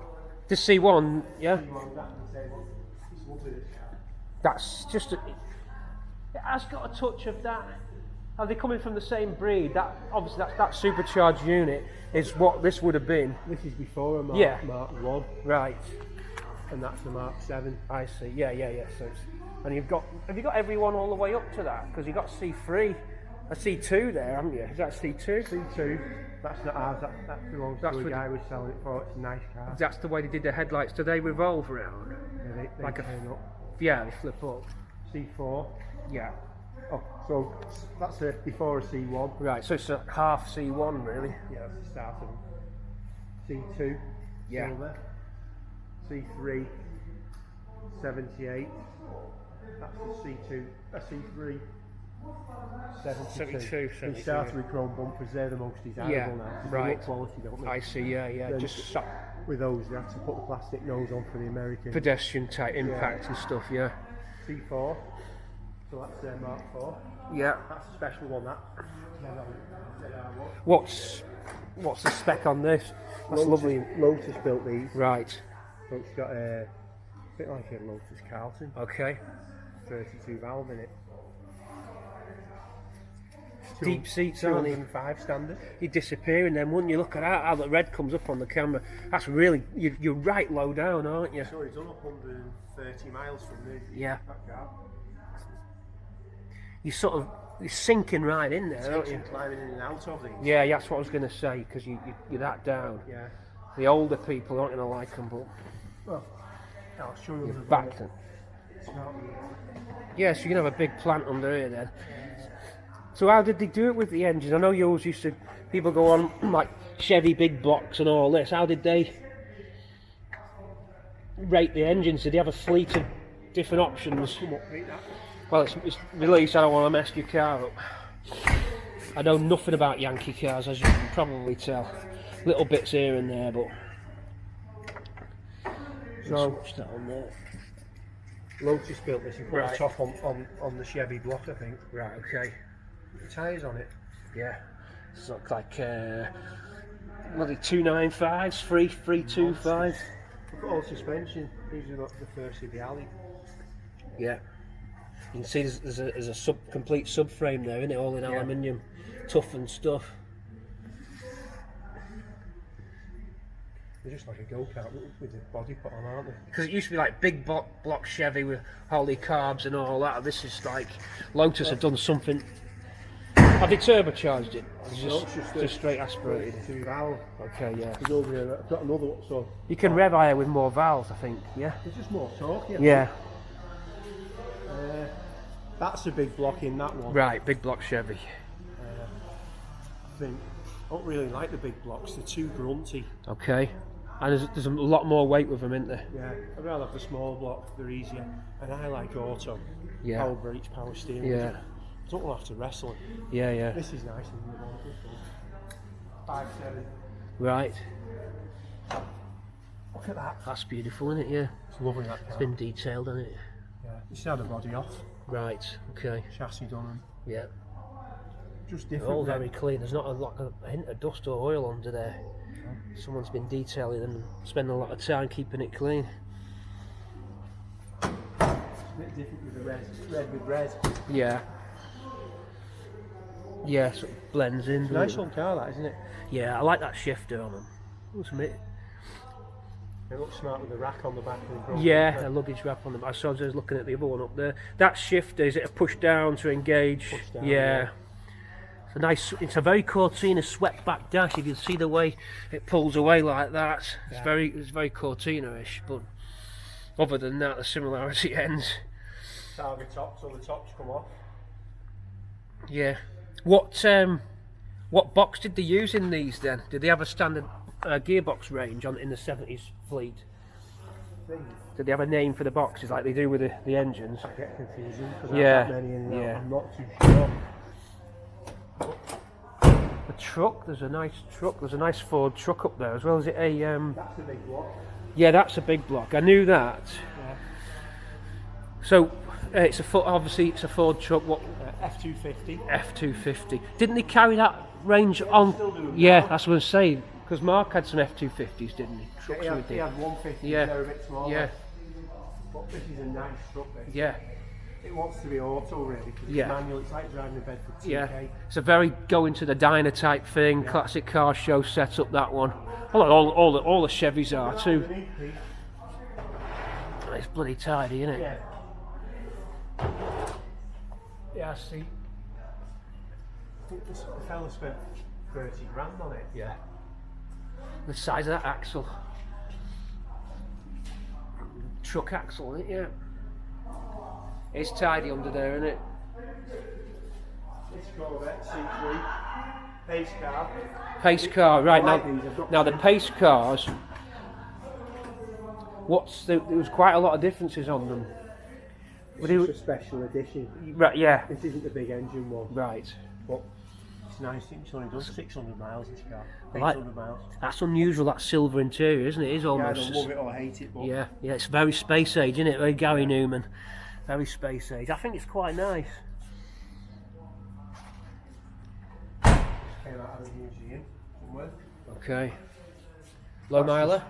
The C1, yeah. This one's exactly the same one. It's lovely, this car. That's just it has got a touch of that. Are they coming from the same breed? That obviously that supercharged unit is what this would have been. This is before a Mark, Yeah. Mark 1, Right. and that's the Mark 7. I see. Yeah. So it's, and have you got everyone all the way up to that? Because you've got C3, a C2 there, haven't you? Is that C2? C2. That's not ours. That belongs That's to a with guy who was selling it for. It's a nice car. That's the way they did the headlights. Do they revolve around? Yeah, they Like a- turn up. Yeah, they flip up. C4. Yeah. Oh, so that's before a C1. Right. So it's a half C1 really. Yeah, that's the start of them. C2. Yeah. Silver. C3. 78. That's the C2. A C3. 72. 72. They started with chrome bumpers. They're the most desirable Yeah, now. 'Cause right. They look quality, don't they? I see. Yeah. Then Just with those, they had to put the plastic nose on for the American. pedestrian type impact and stuff. Yeah. C4. So that's their Mark 4. Yeah. That's a special one, that. What's the spec on this? That's lovely. Lotus built these. Right. So it's got a bit like a Lotus Carlton. Okay. 32 valve in it. Deep seats, aren't they? 205 standard. You disappear and then wouldn't you look at how the red comes up on the camera? That's really you're right low down, aren't you? So he's done 130 miles from the Yeah. that car. You're sinking right in there, aren't you? Climbing in and out of these. Yeah, that's what I was going to say because you're that down. Yeah. The older people aren't going to like them, but Well, I'll show you you're the back then. It's not Yeah, so you can have a big plant under here then. So how did they do it with the engines? I know you always used to, people go on like Chevy big blocks and all this. How did they rate the engines? Did they have a fleet of different options? Well, it's released, I don't want to mess your car up. I know nothing about Yankee cars, as you can probably tell. Little bits here and there, but... So, what's that on there? Lotus built this and put Right. the top on the Chevy block, I think. Right, okay. The tyres on it. Yeah. It's not like what are they, 295s, 325? Look at all the suspension. These are not the first of the alley. Yeah. You can see there's a complete subframe there, isn't it? All in aluminium, toughened stuff. They're just like a go-kart with the body put on, aren't they? Because it used to be like big block Chevy with Holy carbs and all that. This is like Lotus have done something. Have they turbocharged it? It's just straight aspirated. 2 valve. Okay, yeah. There's over here. I've got another one. So You can rev higher with more valves, I think. Yeah. there's just more torque. Yeah. That's a big block in that one. Right, big block Chevy. I think I don't really like the big blocks. They're too grunty. Okay. And there's a lot more weight with them, isn't there? Yeah, I'd rather have the small block. They're easier. And I like auto. Yeah. Power brakes, power steering. Yeah. I don't want to have to wrestle it. Yeah, yeah. This is nice. 5.7. Right. Look at that. That's beautiful, isn't it? Yeah. It's lovely, that car. It's been detailed, hasn't it? Yeah. You see how the body off. Right. Okay. Chassis done and Yeah. just They're different. all very clean. There's not a hint of dust or oil under there. Someone's been detailing them and spending a lot of time keeping it clean. It's a bit different with the red. It's red with red. Yeah. Yeah, sort of blends in. It's a nice old car, that, isn't it? Yeah, I like that shifter on them. Must admit. It looks smart with the rack on the back of the front. Yeah, a luggage wrap on them. I saw I was looking at the other one up there. That shifter, is it a push down to engage? Push down, yeah. It's a nice. It's a very Cortina swept back dash. You can see the way it pulls away like that. It's very Cortina-ish. But other than that, the similarity ends. Target top, so the tops come off. Yeah. What box did they use in these then? Did they have a standard gearbox range in the 70s fleet? Did they have a name for the boxes like they do with the engines? I get confusing because Yeah. I have that many in there. Yeah. I'm not too sure. The truck, there's a nice Ford truck up there as well. Is it a That's a big block. Yeah, that's a big block. I knew that. Yeah. So obviously it's a Ford truck. What F250. F250? Didn't they carry that range on? Still do them Yeah, now. that's what I'm saying. Because Mark had some F250s, didn't he? Trucks He with had it. 150. Yeah. They're a bit smaller. Yeah, But this is a nice truck. This. yeah, It wants to be auto really because Yeah. it's manual. It's like driving a Bedford TK. yeah. It's a very going to the diner type thing. Classic car show setup. That one. Well, all the Chevys are too. Underneath these, It's bloody tidy, isn't it? yeah. Yeah, I see. I think this fella spent 30 grand on it. Yeah. The size of that axle. Truck axle, isn't it? Yeah. It's tidy under there, isn't it? This Corvette C3 pace car. Pace car, right I like these, I've got now the two. pace cars. There was quite a lot of differences on them. It's just a special edition. Right, yeah. This isn't the big engine one, Right. but it's nice. It's only done 600 miles. This car. I like- 800 miles. That's unusual. That silver interior, isn't it? It is Yeah, I almost. don't love it or hate it, but Yeah, yeah. It's very space age, isn't it? Very Gary Newman. Very space age. I think it's quite nice. came out of a museum somewhere. Okay. Low miler.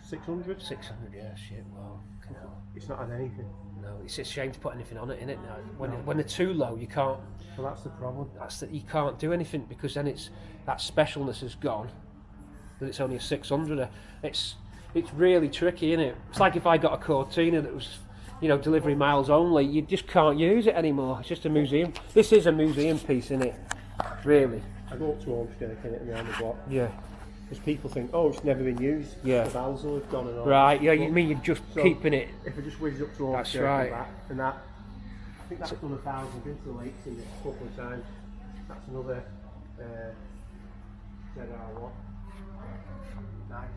600. 600. Yeah. Shit. Wow. It's not had anything. No, it's a shame to put anything on it, innit? No. When they're too low, you can't. Well, that's the problem. You can't do anything because then that specialness is gone. That it's only a 600er. It's really tricky, isn't it? It's like if I got a Cortina that was, delivery miles only. You just can't use it anymore. It's just a museum. This is a museum piece, isn't it? Really. I go up to Homestead and around the block Yeah. because people think, oh, it's never been used. Yeah. The valves will have gone and all. Right. Yeah. You But- mean you're just So- keeping it? If I just whiz up to That's Homestead right. and that, I think that's done 1,000. Been to the lakes in this a couple of times. That's another ZR1. Nice.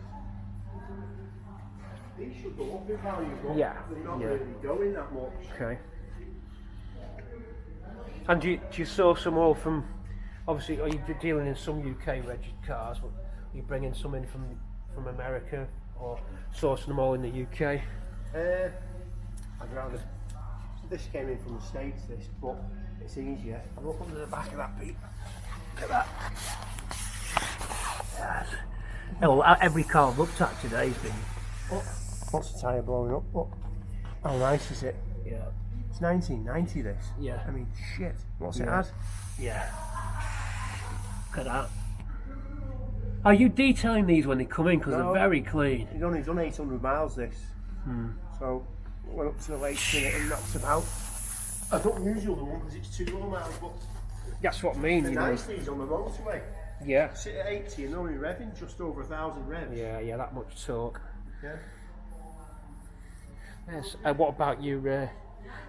These should go up in value, but Yeah, they're not yeah. really going that much. Okay. And do you source them all from? Obviously, are you dealing in some UK registered cars? But are you bringing some in from America or sourcing them all in the UK? I'd rather. This came in from the States, but it's easier. I'm up under the back of that Pete. Look at that. Yes. Oh, every car I've looked at today's been. Oh, what's the tyre blowing up? Look. How nice is it? Yeah. It's 1990 this. Yeah. I mean, shit. What's it Yeah. had? Yeah. Look at that. Are you detailing these when they come in? Because No. they're very clean. He's only done 800 miles this. So, went up to the lakes in it and knocked about. I don't use the other one because it's too low miles, but That's what I mean, they're you know. nice these on the motorway. Yeah. Sit at 80 and only revving just over 1,000 revs. Yeah, that much torque. Yeah. Yes. What about your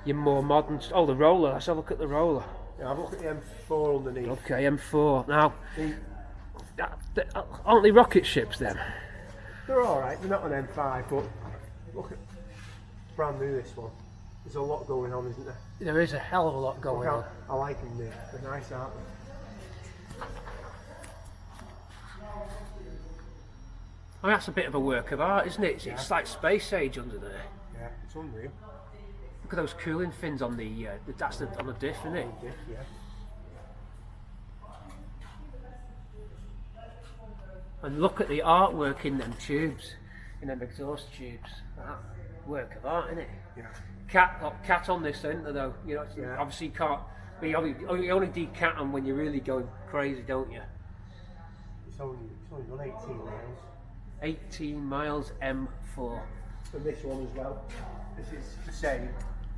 more modern? Oh, the roller. Let's have a look at the roller. Yeah, I've looked at the M4 underneath. Okay, M4. Now, The- aren't they rocket ships then? They're alright, they're not an M5, but look at brand new this one. There's a lot going on, isn't there? There is a hell of a lot Look going how, on. I like them new. They're nice, aren't they? I mean, that's a bit of a work of art, isn't it? It's like space age under there. Yeah, it's unreal. Look at those cooling fins on the on the diff, isn't it? Yeah. And look at the artwork in them tubes, in them exhaust tubes. That work of art, isn't it? Yeah. Cat on this, isn't there? Though, you know, Yeah. obviously you can't. But you only decat them when you're really going crazy, don't you? It's only done 18 miles. 18 miles M4. And this one as well. This is the same,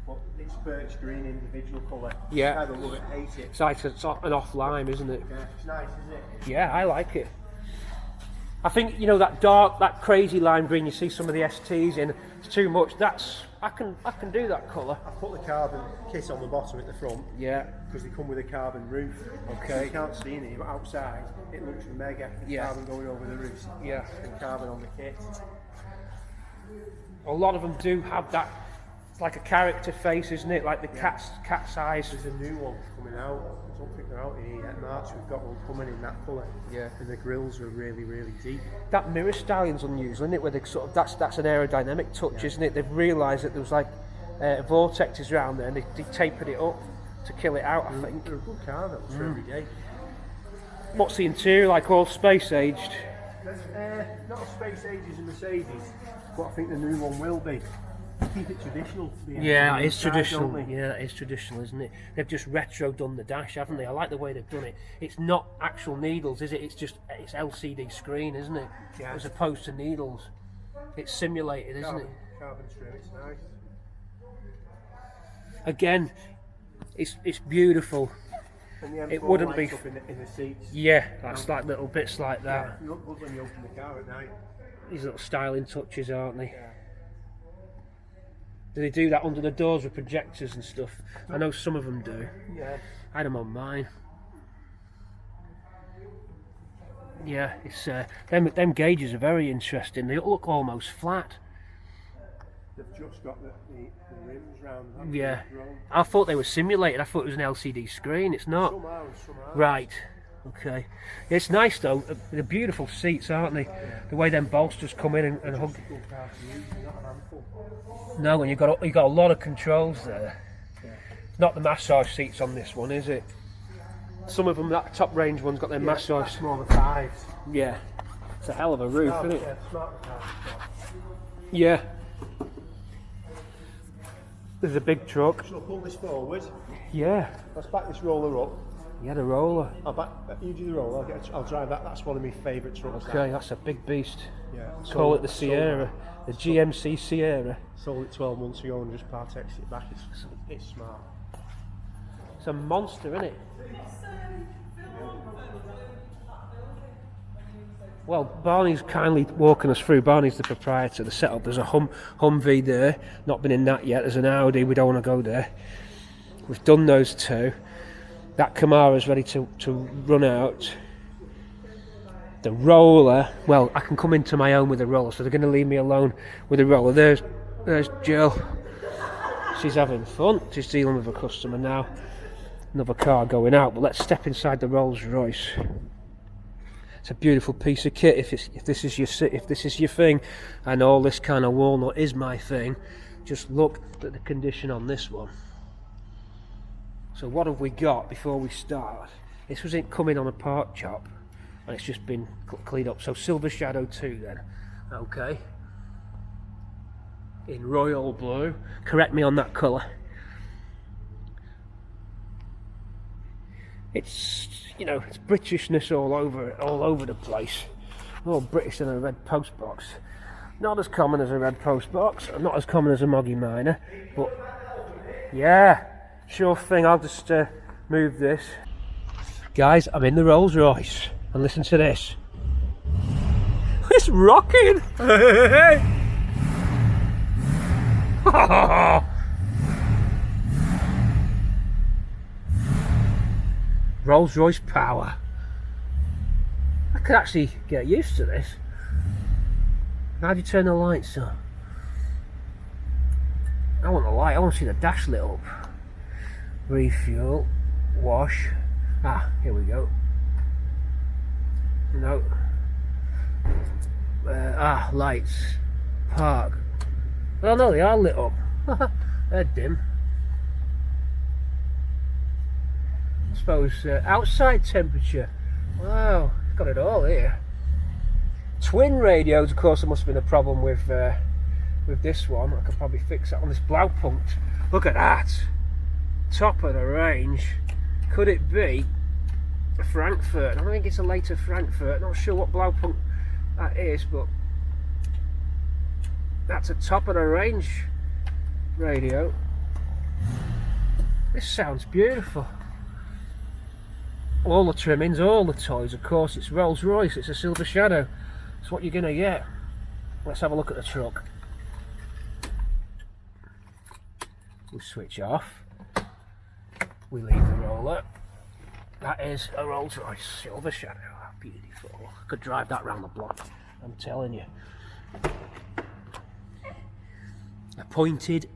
but it's birch green individual colour. Yeah. Either love it, hate it. It's like it's an off lime, isn't it? Yeah, it's nice, isn't it? Yeah, I like it. I think, you know, that dark, that crazy lime green you see some of the STs in, it's too much. I can do that colour. I put the carbon kit on the bottom at the front Yeah. because they come with a carbon roof. Okay. So you can't see in it, but outside it looks mega. There's Yeah. carbon going over the roof. Yeah. And carbon on the kit. A lot of them do have that. It's like a character face, isn't it? Like the cat's eyes. There's a new one coming out. I don't think they're out here yet. March, we've got one coming in that colour. Yeah. And the grills are really, really deep. That mirror styling's unusual, isn't it? Where they sort of that's an aerodynamic touch, isn't it? They've realised that there was like vortexes around there, and they tapered it up to kill it out. I think. They're a good car though, for every day. What's the interior like? All space aged. Not as space age as a Mercedes, but I think the new one will be. Keep it traditional. Yeah, it's Inside, traditional. don't they? Yeah, it's traditional, isn't it? They've just retro done the dash, haven't they? I like the way they've done it. It's not actual needles, is it? It's LCD screen, isn't it? Yeah. As opposed to needles. It's simulated, isn't it? Carbon trim, it's nice. Again, it's beautiful. And the M4 It wouldn't lights be- up in the seats. Yeah, that's like little bits like that. You look good when you open the car at night. These little styling touches, aren't they? Yeah. Do they do that under the doors with projectors and stuff? I know some of them do. Yeah. I had them on mine. Yeah, it's them gauges are very interesting. They look almost flat. They've just got the rims round. haven't they? Yeah, Grown. I thought they were simulated. I thought it was an LCD screen. It's not. Some are and some aren't. Right. Okay. It's nice though. They're beautiful seats, aren't they? The way them bolsters come in and hug. Good car to use, not an handful. No, and you've got a lot of controls there. Not the massage seats on this one, is it? Some of them, that top range one's got their massage. That's more the fives. Yeah. It's a hell of a roof, isn't it? Yeah, smart car. Yeah. There's a big truck. So pull this forward. Yeah. Let's back this roller up. Yeah, the roller. You do the roller. I'll drive that. That's one of my favourite trucks. Okay, that's a big beast. Yeah. Call it the Sierra. The GMC Sierra. Sold it 12 months ago and just Partex it back. It's smart. It's a monster, isn't it? Well, Barney's kindly walking us through. Barney's the proprietor of the setup. There's a Humvee there. Not been in that yet. There's an Audi. We don't want to go there. We've done those two. That Camaro's ready to run out. The roller, well, I can come into my own with the roller, so they're going to leave me alone with the roller. There's Jill. She's having fun. She's dealing with a customer now. Another car going out, but let's step inside the Rolls Royce. It's a beautiful piece of kit. If this is your thing, and all this kind of walnut is my thing, just look at the condition on this one. So what have we got before we start? This was it coming on a park chop. and it's just been cleaned up. So Silver Shadow 2 then. Okay. In royal blue. Correct me on that colour. It's, you know, it's Britishness all over the place. More British than a red post box. Not as common as a red post box, not as common as a Moggy Minor, but yeah, sure thing. I'll just move this. Guys, I'm in the Rolls Royce, and listen to this. It's rocking! Rolls Royce power. I could actually get used to this. How do you turn the lights on? I want the light, I want to see the dash lit up. Refuel, wash. Ah, here we go. No. Lights. Park. Oh no, they are lit up. They're dim. I suppose outside temperature. Wow, it's got it all here. Twin radios, of course, there must have been a problem with this one. I could probably fix that on this Blaupunkt. Look at that. Top of the range. Could it be a Frankfurt? I think it's a later Frankfurt. Not sure what Blaupunkt that is, but that's a top of the range radio. This sounds beautiful. All the trimmings, all the toys, of course. It's Rolls Royce, it's a Silver Shadow. It's what you're gonna get. Let's have a look at the truck. We switch off. We leave the roller. That is a Rolls Royce Silver Shadow. Beautiful. I could drive that round the block, I'm telling you. Appointed.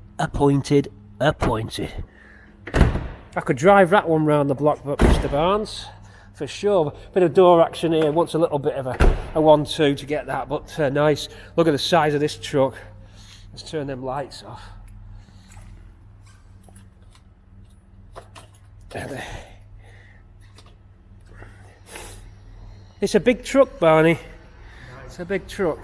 I could drive that one round the block, but Mr. Barnes, for sure. Bit of door action here. Wants a little bit of a 1-2 to get that, but nice. Look at the size of this truck. Let's turn them lights off. It's a big truck, Barney. It's a big truck.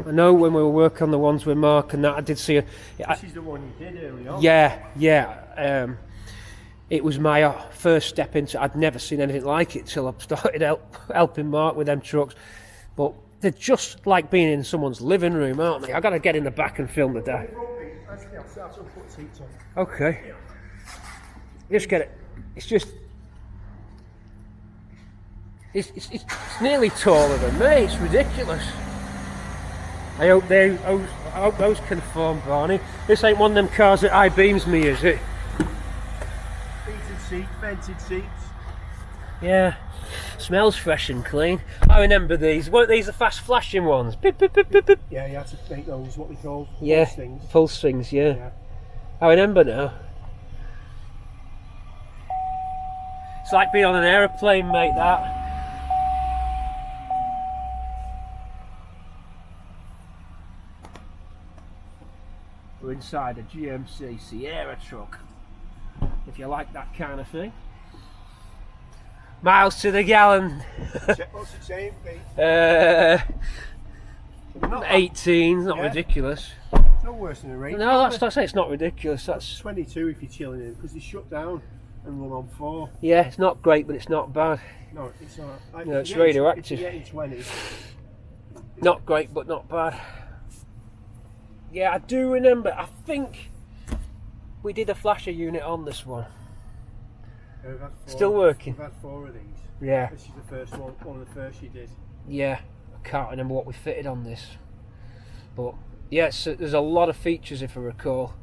I know when we were working on the ones with Mark and that, I did see This is the one you did early on. Yeah. It was my first step into. I'd never seen anything like it till I started helping Mark with them trucks. But they're just like being in someone's living room, aren't they? I got to get in the back and film the day. Okay. Just get it. It's just. It's nearly taller than me. It's ridiculous. I hope those conform, Barney. This ain't one of them cars that I-beams me, is it? Heated seats, vented seats. Yeah, smells fresh and clean. I remember these. Weren't these the fast flashing ones? Beep, beep, beep, beep, beep. Yeah, you had to make those what we call pulse things. Pulse things, yeah. I remember now. It's like being on an aeroplane, mate, that. We're inside a GMC Sierra truck, if you like that kind of thing. Miles to the gallon. What's it saying, Pete? 18, not ridiculous. It's no worse than a race. No, that's it's not ridiculous. That's 22 if you're chilling in, because they shut down and run on 4. Yeah, it's not great, but it's not bad. No, it's not. Like, No, it's radioactive. If you're getting 20. Not great, but not bad. Yeah, I do remember. I think we did a flasher unit on this one. Yeah, we've had 4. Still working. We've had 4 of these. Yeah. This is the first one of the first you did. Yeah, I can't remember what we fitted on this. But yes, there's a lot of features if I recall.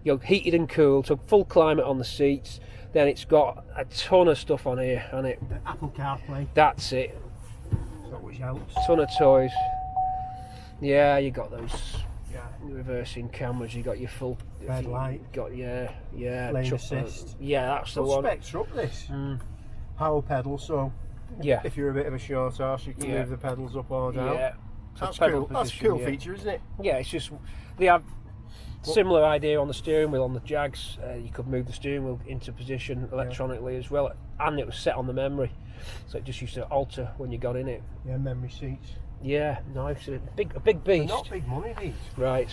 You know, heated and cooled, so full climate on the seats. Then it's got a ton of stuff on here, and it. The Apple CarPlay. That's it. So which helps. Ton of toys. Yeah, you got those. Yeah. Reversing cameras, you got your full red light, got yeah lane assist. Yeah, that's the one. Spec truck this. Power pedal, so yeah, if you're a bit of a short arse, you can move the pedals up or down. Yeah, That's cool. That's a cool feature, isn't it? Yeah, it's just they have Similar idea on the steering wheel on the Jags. You could move the steering wheel into position electronically as well, and it was set on the memory, so it just used to alter when you got in it. Yeah, memory seats. Yeah, nice. A big beast. They're not big money, these. Right.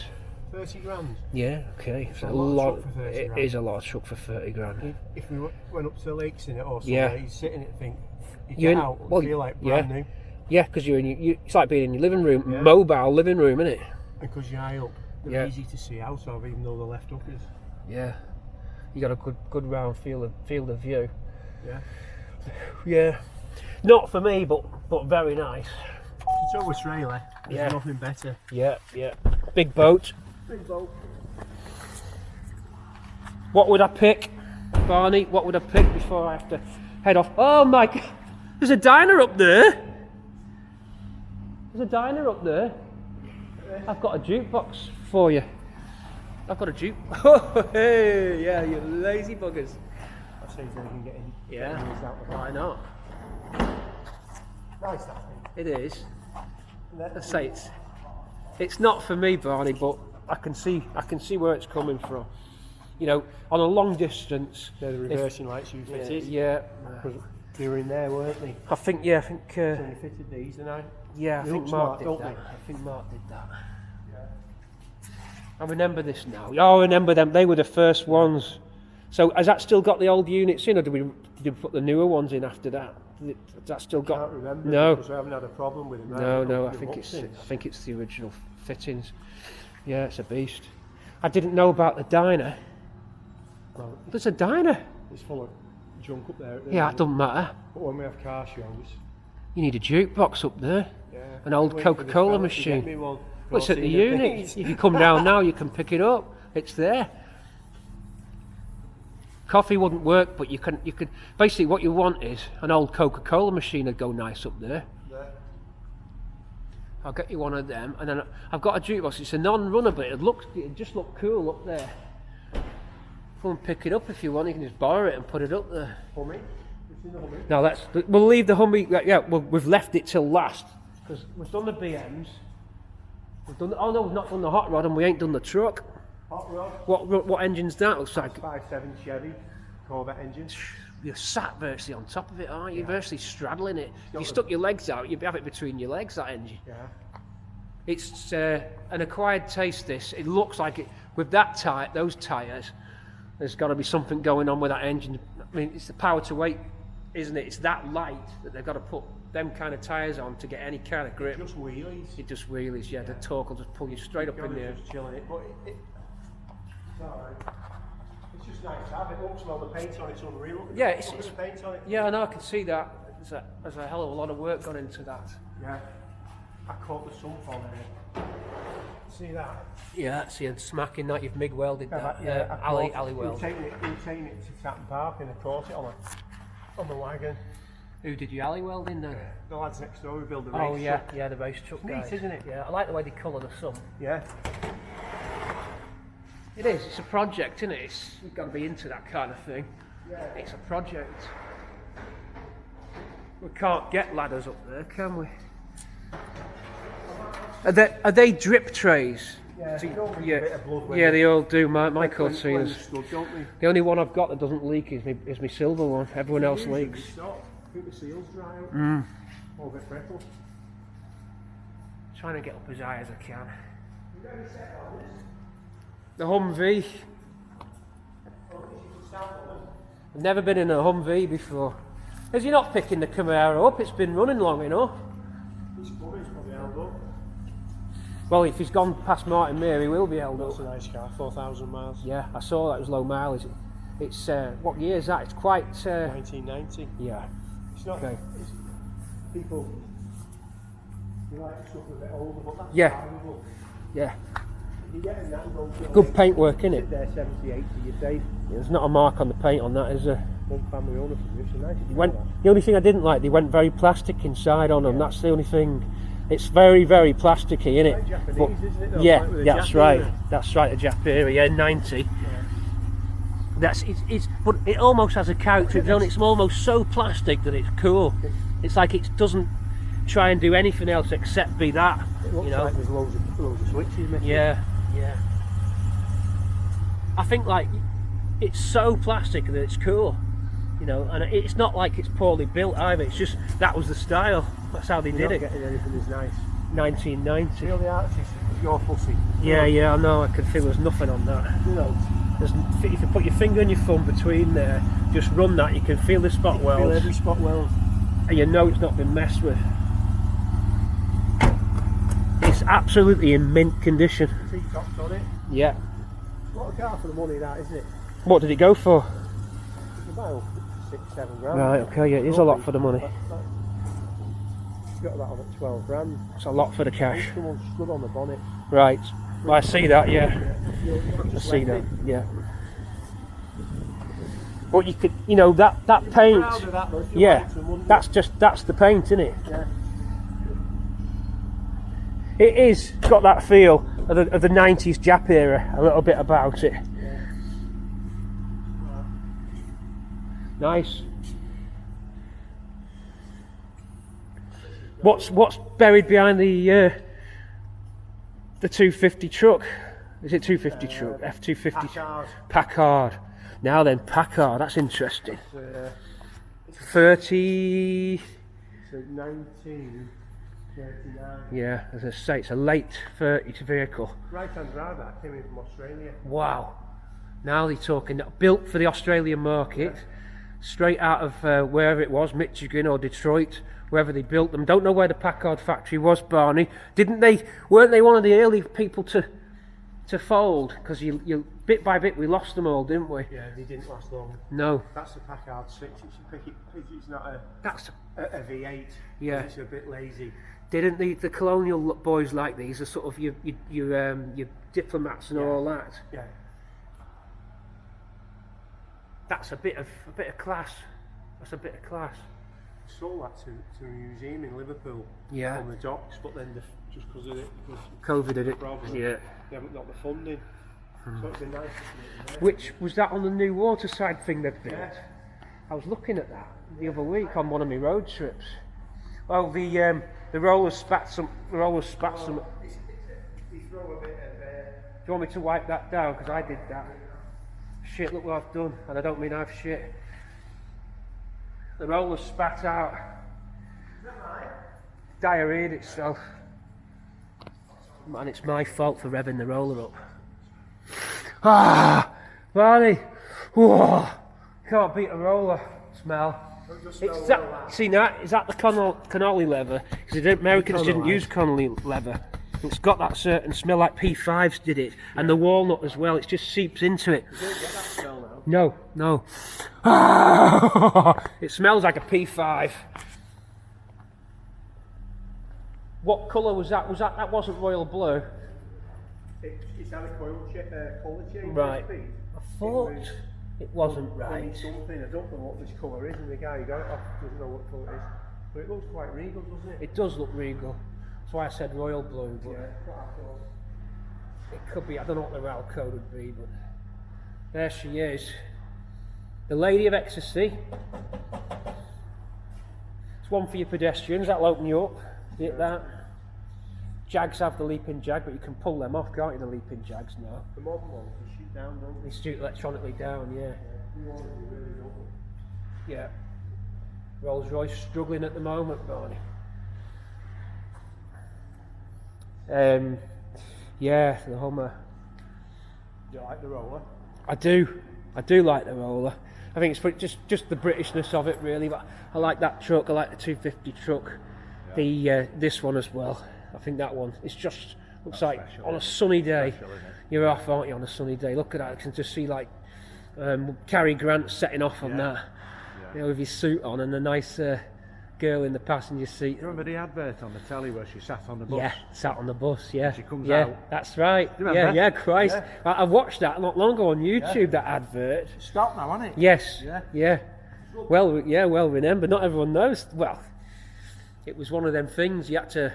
30 grand. Yeah. Okay. It's So a lot of truck for 30 It grand. is a lot of truck for 30 grand. If we went up to the lakes in it or something, Yeah. you'd sit in it and think, you You're get in- out and well, feel like brand new. Yeah, because you're in it's like being in your living room, Yeah. mobile living room, isn't it? And because you're high up, they're easy to see out of, even though they're left uppers. Yeah. You got a good round field of view. Yeah. Yeah. Not for me, but very nice. To tow a trailer, there's nothing better. Yeah, yeah. Big boat. Big boat. What would I pick, Barney? What would I pick before I have to head off? Oh my God! There's a diner up there. There's a diner up there. I've got a jukebox for you. I've got a juke. Oh, hey, yeah, you lazy buggers. I say they can get in. Yeah. Out Why not? nice, that thing. It is. I say it's not for me, Barney, but I can see where it's coming from. You know, on a long distance. They're the reversing lights you fitted. Yeah. They were in there, weren't they? I think. So you fitted these, and I think smart, Mark did don't that. they? I think Mark did that. Yeah. I remember this now. Oh, I remember them. They were the first ones. So has that still got the old units in, or did we put the newer ones in after that? Has that still got? I can't remember. No. Because we haven't had a problem with them. No. I think it's the original fittings. Yeah, it's a beast. I didn't know about the diner. Well, There's a diner. it's full of junk up there. Yeah, it doesn't matter. But when we have car shows, You need a jukebox up there. yeah, An old wait for this Coca-Cola fella to machine. get me one. Well, it's at the Cortina unit. days. If you come down now, you can pick it up. It's there. Coffee wouldn't work, but you could. Basically, what you want is an old Coca-Cola machine would go nice up there. There. I'll get you one of them, and then I've got a jukebox. It's a non-runner, but it'd just look cool up there. Come and pick it up if you want. You can just borrow it and put it up there. Humvee? It's in the Humvee. No, we'll leave the Humvee. Yeah, we've left it till last because we've done the BMs. We've not done the hot rod, and we ain't done the truck. Hot rod. What engine's that? Looks like 5.7 Chevy Corvette engine. you're sat virtually on top of it, aren't you? Yeah. Virtually straddling it. If you stuck your legs out, you'd have it between your legs. That engine. Yeah. It's an acquired taste. This. It looks like it with those tyres. There's got to be something going on with that engine. I mean, it's the power to weight, isn't it? It's that light that they've got to put them kind of tyres on to get any kind of grip. Just wheelies. It just wheelies, yeah. The torque will just pull you straight up in the air. Just chilling it, but it's alright. It's just nice to have it. Looks well, the paint on it's unreal. Yeah, Look at the paint on it. Yeah, I know. I can see that. There's a hell of a lot of work gone into that. Yeah. I caught the sump on it. See that? Yeah, see, and smacking that you've MIG welded that. Yeah, alley weld. We were taking it to Tatton Park and I caught it on the wagon. Who did you alley weld in then? The lads next door who build the race. Oh yeah, truck. yeah, the race truck Neat, guys. isn't it? Yeah, I like the way they colour the sun. Yeah. It is. It's a project, isn't it? You've got to be into that kind of thing. Yeah. It's a project. We can't get ladders up there, can we? Are they drip trays? Yeah, See, they all leak yeah, a bit of blood when yeah, they- they all do. My when Cortinas. they stood, don't they? The only one I've got that doesn't leak is my silver one. Everyone else Usually leaks. they stop. I think the seals dry out. Or get freckled. Trying to get up as high as I can. The Humvee. I've never been in a Humvee before. As you're not picking the Camaro up, it's been running long enough. It's probably held up. Well, if he's gone past Martin Mere, he will be held That's up. a nice car, 4,000 miles. Yeah, I saw that it was low mileage. It's what year is that? It's quite 1990. yeah. It's not. Okay. It's, people. You like stuff a bit older, but that's Yeah. valuable. Yeah. You're getting that and don't feel Good like paintwork, you innit? sit there 70, 80, you're safe. There's not a mark on the paint on that, is there? One family owner for this, nice. The only thing I didn't like, they went very plastic inside on them. That's the only thing. It's very, very plasticky, innit? Like Japanese, isn't it, though? Yeah, Like with a that's Jap right. era. That's right, a Japera, yeah, 90. Yeah. But it almost has a character of its own. It's almost so plastic that it's cool. It's like it doesn't try and do anything else except be that. It looks You know? like there's loads of switches missing. Yeah, yeah. I think like it's so plastic that it's cool, you know, and it's not like it's poorly built either. It's just that was the style. That's how they did it. Getting anything is nice. 1990. Feel the arches, your fussy. Yeah, I know. I can feel there's nothing on that. You know, If you put your finger and your thumb between there, just run that, you can feel the spot welds. feel every spot weld. And you know it's not been messed with. It's absolutely in mint condition. T-tops on it. Yeah. What a car for the money that, isn't it? What did it go for? It's about 6-7 grand. Right, okay, yeah, it is a lot for the money. It's got that on at 12 grand. It's a lot for the cash. Someone stood on the bonnet. Right. Well, I see that, yeah. I see that, yeah. But you could, you know, that paint, yeah, that's the paint, isn't it? Yeah. It is got that feel of the 90s Jap era, a little bit about it. Yeah. Nice. What's buried behind the 250 truck? Is it 250 truck? F250 Packard. Now then, Packard. That's interesting. 30. So 1939. Yeah, as I say, it's a late 30s vehicle. Right-hand drive that came in from Australia. Wow. Now they're talking built for the Australian market, straight out of wherever it was, Michigan or Detroit, wherever they built them. Don't know where the Packard factory was, Barney. Weren't they one of the early people to fold? Because you bit by bit we lost them all, didn't we? Yeah, they didn't last long. No. That's the Packard 6. It's not a V8. Yeah. It's a bit lazy. Didn't the colonial boys like these? Are sort of your diplomats and all that. Yeah. That's a bit of class. That's a bit of class. Sold that to a museum in Liverpool. Yeah. On the docks, but then just because of it, COVID did it. Problem, Yeah. They haven't got the funding. So it's been nice to see it. Which was that on the new waterside thing they've built? Yeah. I was looking at that the other week on one of my road trips. Well, the rollers spat some. The rollers spat some. You throw a bit of. Do you want me to wipe that down? Because I did that. Shit! Look what I've done, and I don't mean I've shit. The rollers spat out. Is that right? Diarrheaed itself. And it's my fault for revving the roller up. Ah, Barney. Whoa, can't beat a roller smell. It's that, see now, is that the cannoli leather? Because the Americans didn't use cannoli leather. It's got that certain smell like P5s did it, and the walnut as well. It just seeps into it. You don't get that smell now. No. Ah, it smells like a P5. What colour was that? That wasn't royal blue. It's had a colour change. Right. I thought it wasn't right. Something. I don't know what this colour is, and the guy who got it off doesn't know what colour it is. But it looks quite regal, doesn't it? It does look regal. That's why I said royal blue, but it could be. I don't know what the RAL code would be, but there she is, the Lady of Ecstasy. It's one for your pedestrians. That'll open you up. Hit that. Jags have the leaping jag, but you can pull them off, can't you? The leaping jags now. The modern ones, they shoot down, don't they? They shoot electronically down, yeah. Yeah. Rolls Royce struggling at the moment, Barney. Yeah, the Hummer. Do you like the roller? I do like the roller. I think it's just the Britishness of it, really. But I like that truck. I like the 250 truck. Yeah. This one as well. I think that one. It's just looks like special, on a sunny day. Special, you're off, aren't you? On a sunny day. Look at that. I can just see like Cary Grant setting off on that. Yeah. You know, with his suit on and a nice girl in the passenger seat. You remember the advert on the telly where she sat on the bus? Yeah, sat on the bus, yeah. And she comes out. That's right. Yeah, Christ. Yeah. I watched that not long ago on YouTube, that advert. It's stopped now, hasn't it? Yes. Yeah. Well remembered. Not everyone knows. Well, it was one of them things, you had to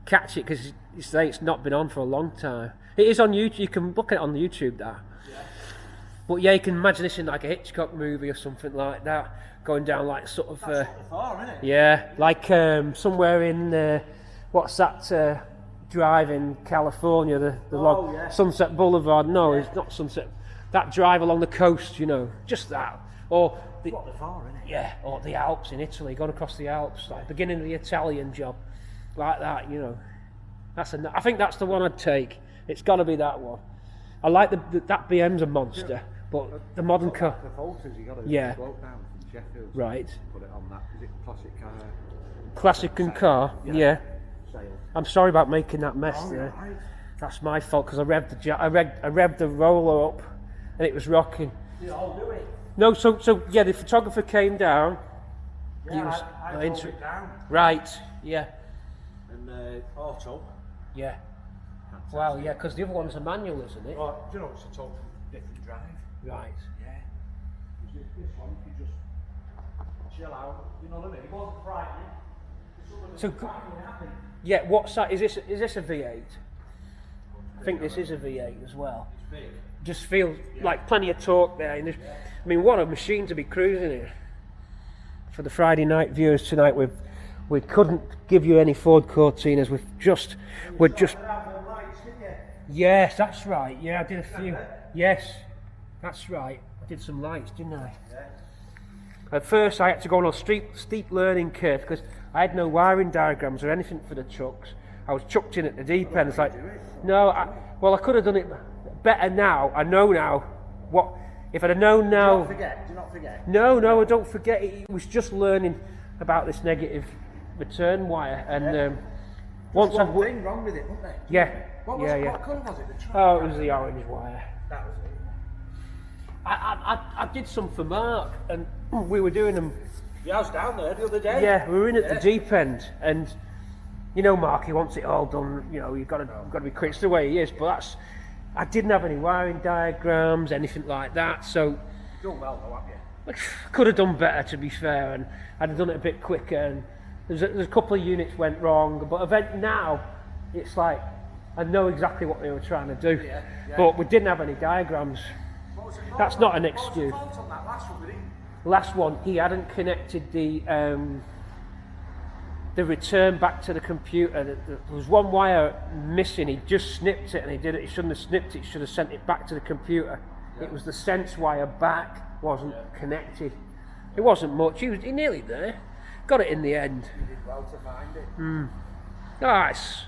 catch it because you say it's not been on for a long time. It is on YouTube, you can look at it on YouTube, that. Yeah. But yeah, you can imagine this in like a Hitchcock movie or something like that. Going down like sort of That's not far, isn't it? Yeah, like somewhere in what's that drive in California, the Sunset Boulevard. No, it's not Sunset. that drive along the coast, you know, just that. Or the, What they're for, innit? yeah, or the Alps in Italy, going across the Alps, like beginning of the Italian job, like that, you know. I think that's the one I'd take. It's got to be that one. I like that BM's a monster, but the modern car. The photos you got to Yeah. float down from Sheffield. Right. Put it on that. Is it classic car? Classic and car, yeah. Sale. I'm sorry about making that mess there. Right. That's my fault because I revved the roller up, and it was rocking. You all do it. No, so yeah, the photographer came down. He Yeah, was I drove it down. right, yeah, And auto. yeah. Well, yeah, because the other one's a manual, isn't it? Oh, do you know, it's a total different drive. Right. Yeah. This one, you just chill out. You know what I mean? It wasn't frightening. So, yeah, what's that? Is this a V8? I think this is a V8 as well. It's big. Just feels like plenty of torque there. And I mean, what a machine to be cruising in. For the Friday night viewers tonight, we couldn't give you any Ford Cortinas. We're just. Yes, that's right. Yeah, I did a few. Yes, that's right. I did some lights, didn't I? At first, I had to go on a steep learning curve because I had no wiring diagrams or anything for the trucks. I was chucked in at the deep end. It's like, no, I could have done it better now. I know now what. If I'd have known now. Do not forget. No, I don't forget. It was just learning about this negative return wire, and once I've thing wrong with it, wasn't there? yeah, What colour was it? The truck? Oh, it was the orange wire. That was it. I did some for Mark, and we were doing them. Yeah, I was down there the other day. Yeah, we were in at the deep end, and you know, Mark, he wants it all done. You know, you've got to be quick. It's the way he is. But I didn't have any wiring diagrams, anything like that. So Done well though, haven't you? could have done better, to be fair, and I'd have done it a bit quicker. And there's a couple of units went wrong, but now it's like I know exactly what they were trying to do. Yeah. But we didn't have any diagrams. That's not an excuse. What was the fault on that last one, didn't Last one, he hadn't connected the return back to the computer. There was one wire missing. He just snipped it, and he did it. He shouldn't have snipped it. He should have sent it back to the computer. Yeah. It was the sense wire back wasn't connected. It wasn't much. He nearly there. Got it in the end. You did well to find it. Nice.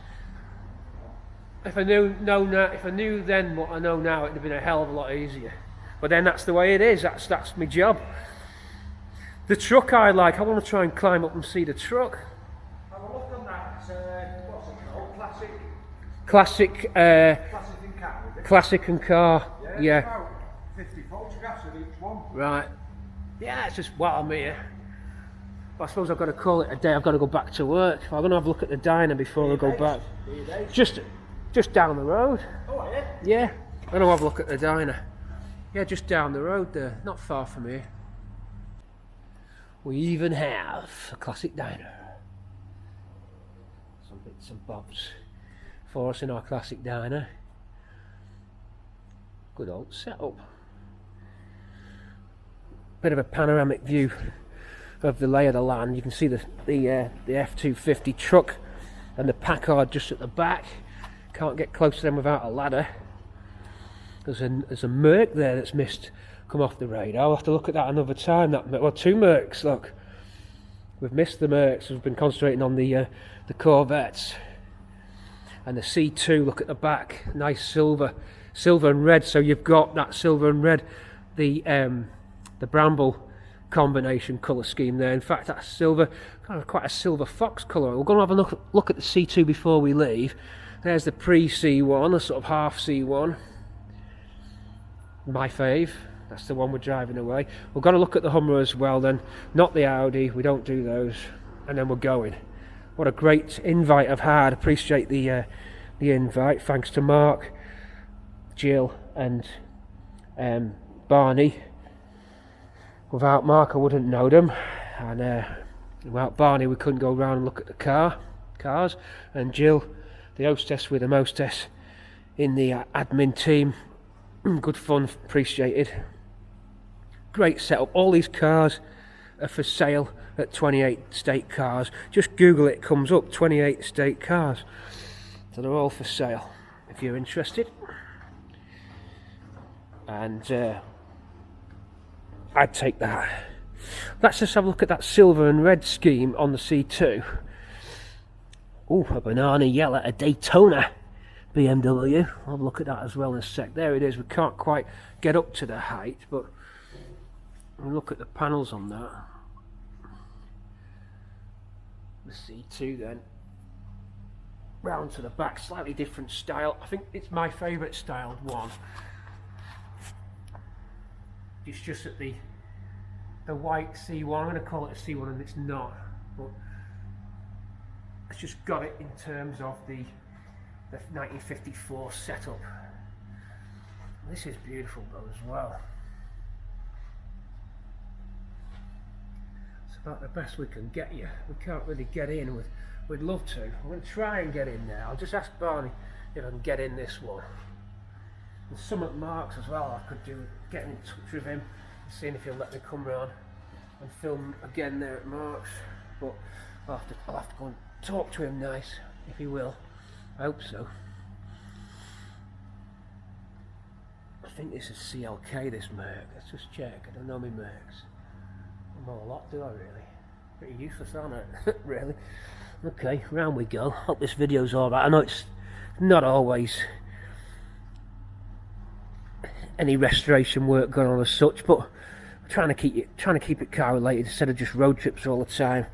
If I knew then what I know now, it'd have been a hell of a lot easier. But then that's the way it is. That's my job. The truck I like. I want to try and climb up and see the truck. Have a look on that. What's it called? Classic. Classic and car, is it? Classic and car. Yeah. About 50 photographs of each one. Right. Yeah, it's just while I'm here. I suppose I've got to call it a day. I've got to go back to work. I'm going to have a look at the diner before I go back. Just down the road. Oh, are you? Yeah. I'm going to have a look at the diner. Yeah, just down the road there. Not far from here. We even have a classic diner. Some bits and bobs for us in our classic diner. Good old setup. Bit of a panoramic view of the lay of the land. You can see the F-250 truck and the Packard just at the back. Can't get close to them without a ladder. There's a Merc there that's come off the radar. I'll have to look at that another time. Well, two Mercs. Look, we've missed the Mercs. We've been concentrating on the Corvettes and the C2. Look at the back, nice silver and red. So you've got that silver and red, the Bramble combination colour scheme there. In fact, that's silver, kind of quite a silver fox colour. We're going to have a look at the C2 before we leave. There's the pre-C1, a sort of half C1. My fave. That's the one we're driving away. We're going to look at the Hummer as well then. Not the Audi. We don't do those. And then we're going. What a great invite I've had. Appreciate the invite. Thanks to Mark, Jill and Barney. Without Mark, I wouldn't know them. And without Barney, we couldn't go around and look at the cars. And Jill, the hostess with the mostess in the admin team. Good fun, appreciated. Great setup. All these cars are for sale at 28 State Cars. Just Google it, comes up, 28 State Cars. So they're all for sale if you're interested. and I'd take that. Let's just have a look at that silver and red scheme on the C2. Oh, a banana yellow, a Daytona Bmw. I'll have a look at that as well in a sec. There it is. We can't quite get up to the height, but we'll look at the panels on that. The C2 then. Round to the back, slightly different style. I think it's my favourite styled one. It's just that the white C1, I'm going to call it a C1 and it's not, but it's just got it in terms of the 1954 setup. This is beautiful though as well. It's about the best we can get you. We can't really get in. We'd love to. I'm going to try and get in there. I'll just ask Barney if I can get in this one. And some at Mark's as well I could do, getting in touch with him, seeing if he'll let me come round and film again there at Mark's. But I'll have to go and talk to him nice, if he will. I hope so. I think this is CLK, this Merc. Let's just check. I don't know my Mercs. I don't know a lot, do I really? Pretty useless, aren't I? Really? Okay, round we go. Hope this video's alright. I know it's not always any restoration work going on as such, but I'm trying to keep it car related instead of just road trips all the time.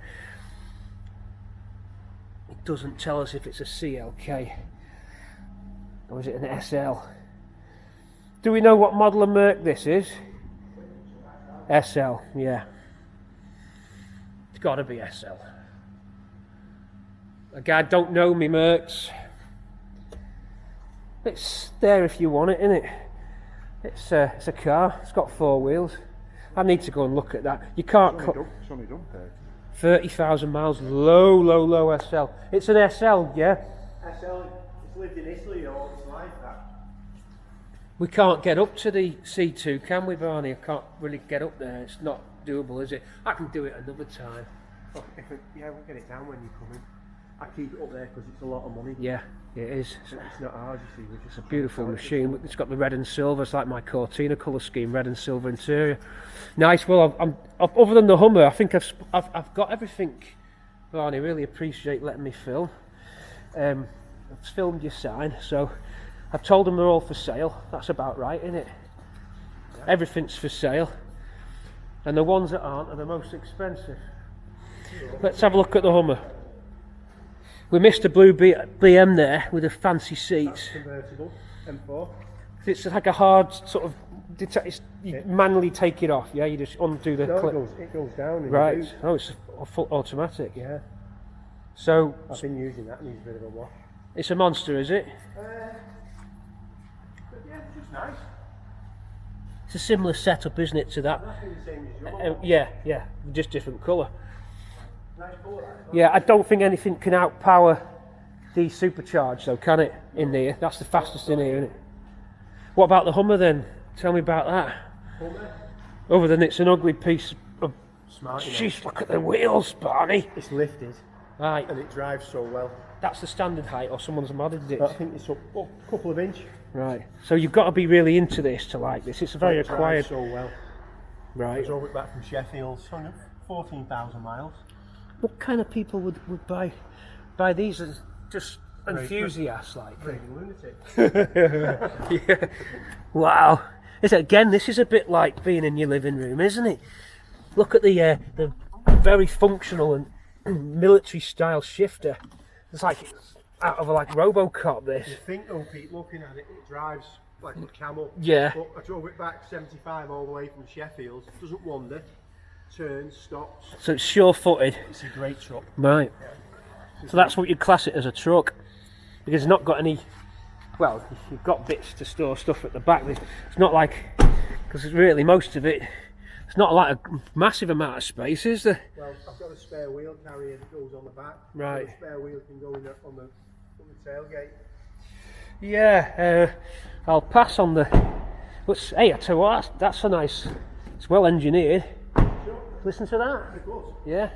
It doesn't tell us if it's a CLK or is it an SL. Do we know what model of Merc this is? SL, yeah. It's got to be SL. Again, don't know me Mercs. It's there if you want it, isn't it? It's a car. It's got 4 wheels. I need to go and look at that. You can't. It's only done 30,000 miles. Low SL. It's an SL, yeah. SL, it's lived in Italy all its life. That. We can't get up to the C2, can we, Barney? I can't really get up there. It's not doable, is it? I can do it another time. Oh, yeah, we'll get it down when you come in. I keep it up there because it's a lot of money. Yeah, it is. It's not ours, you see. It's a beautiful machine. It's got the red and silver. It's like my Cortina colour scheme, red and silver interior. Nice. Well, I'm other than the Hummer, I think I've got everything. Barney, really appreciate letting me film. I've filmed your sign, so I've told them they're all for sale. That's about right, isn't it? Yeah. Everything's for sale, and the ones that aren't are the most expensive. Let's have a look at the Hummer. We missed a blue BM there with the fancy seats. That's convertible, M4. It's like a hard sort of, you manually take it off, yeah? You just undo the clip. It goes down. Right, oh, it's a full automatic. Yeah. So, I've been using that and it's a bit of a wash. It's a monster, is it? But yeah, it's just nice. It's a similar setup, isn't it, to that? Exactly the same as your Yeah, just different colour. nice colour. Yeah, I don't think anything can outpower the supercharged though, can it, in here? That's the fastest in here, isn't it? What about the Hummer then? Tell me about that. Hummer? Other than it's an ugly piece of... Smart, Jeez, look at the wheels, Barney. It's lifted. Right. And it drives so well. That's the standard height, or someone's modded it? I think it's up a couple of inch. Right. So you've got to be really into this to like this. It's a very acquired... so well. I Right. drove it back from Sheffield, 14,000 miles. What kind of people would buy these as just enthusiasts like? Lunatic. Yeah. Wow. This is a bit like being in your living room, isn't it? Look at the very functional and military style shifter. It's like out of like RoboCop. This. You think though, Pete, looking at it, it drives like a camel. Yeah. But I drove it back 75 all the way from Sheffield. Doesn't wander. Turns, stops. So it's sure-footed. It's a great truck. Right. So that's what you'd class it as, a truck, because it's not got any. Well, you've got bits to store stuff at the back. It's not like, because it's really most of it. It's not like a massive amount of space, is there? Well, I've got a spare wheel carrier that goes on the back. Right. So the spare wheel can go in on the tailgate. Yeah. I'll pass on the. But hey, I tell you what, that's a nice. It's well engineered. Sure. Listen to that. Of course. Yeah.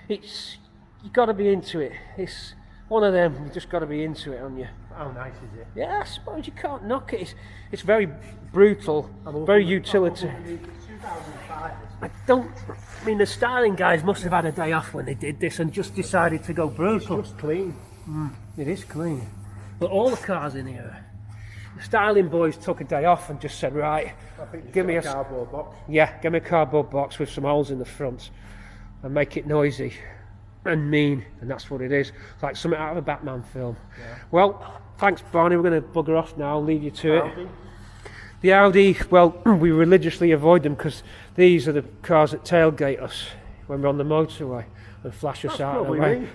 It's, you got to be into it. It's One of them, you just got to be into it, on you. How nice is it? Yeah, I suppose you can't knock it. It's very brutal, very utilitarian. It's 2005. I mean, the styling guys must have had a day off when they did this and just decided to go brutal. It's just clean. It is clean. But all the cars in here, the styling boys took a day off and just said, right, I think give me a cardboard box. Yeah, give me a cardboard box with some holes in the front and make it noisy and mean, and that's what it is. It's like something out of a Batman film. Yeah. Well, thanks Barney, we're going to bugger off now, I'll leave you to it. Audi. The Audi, well, we religiously avoid them because these are the cars that tailgate us when we're on the motorway and flash us out of the way.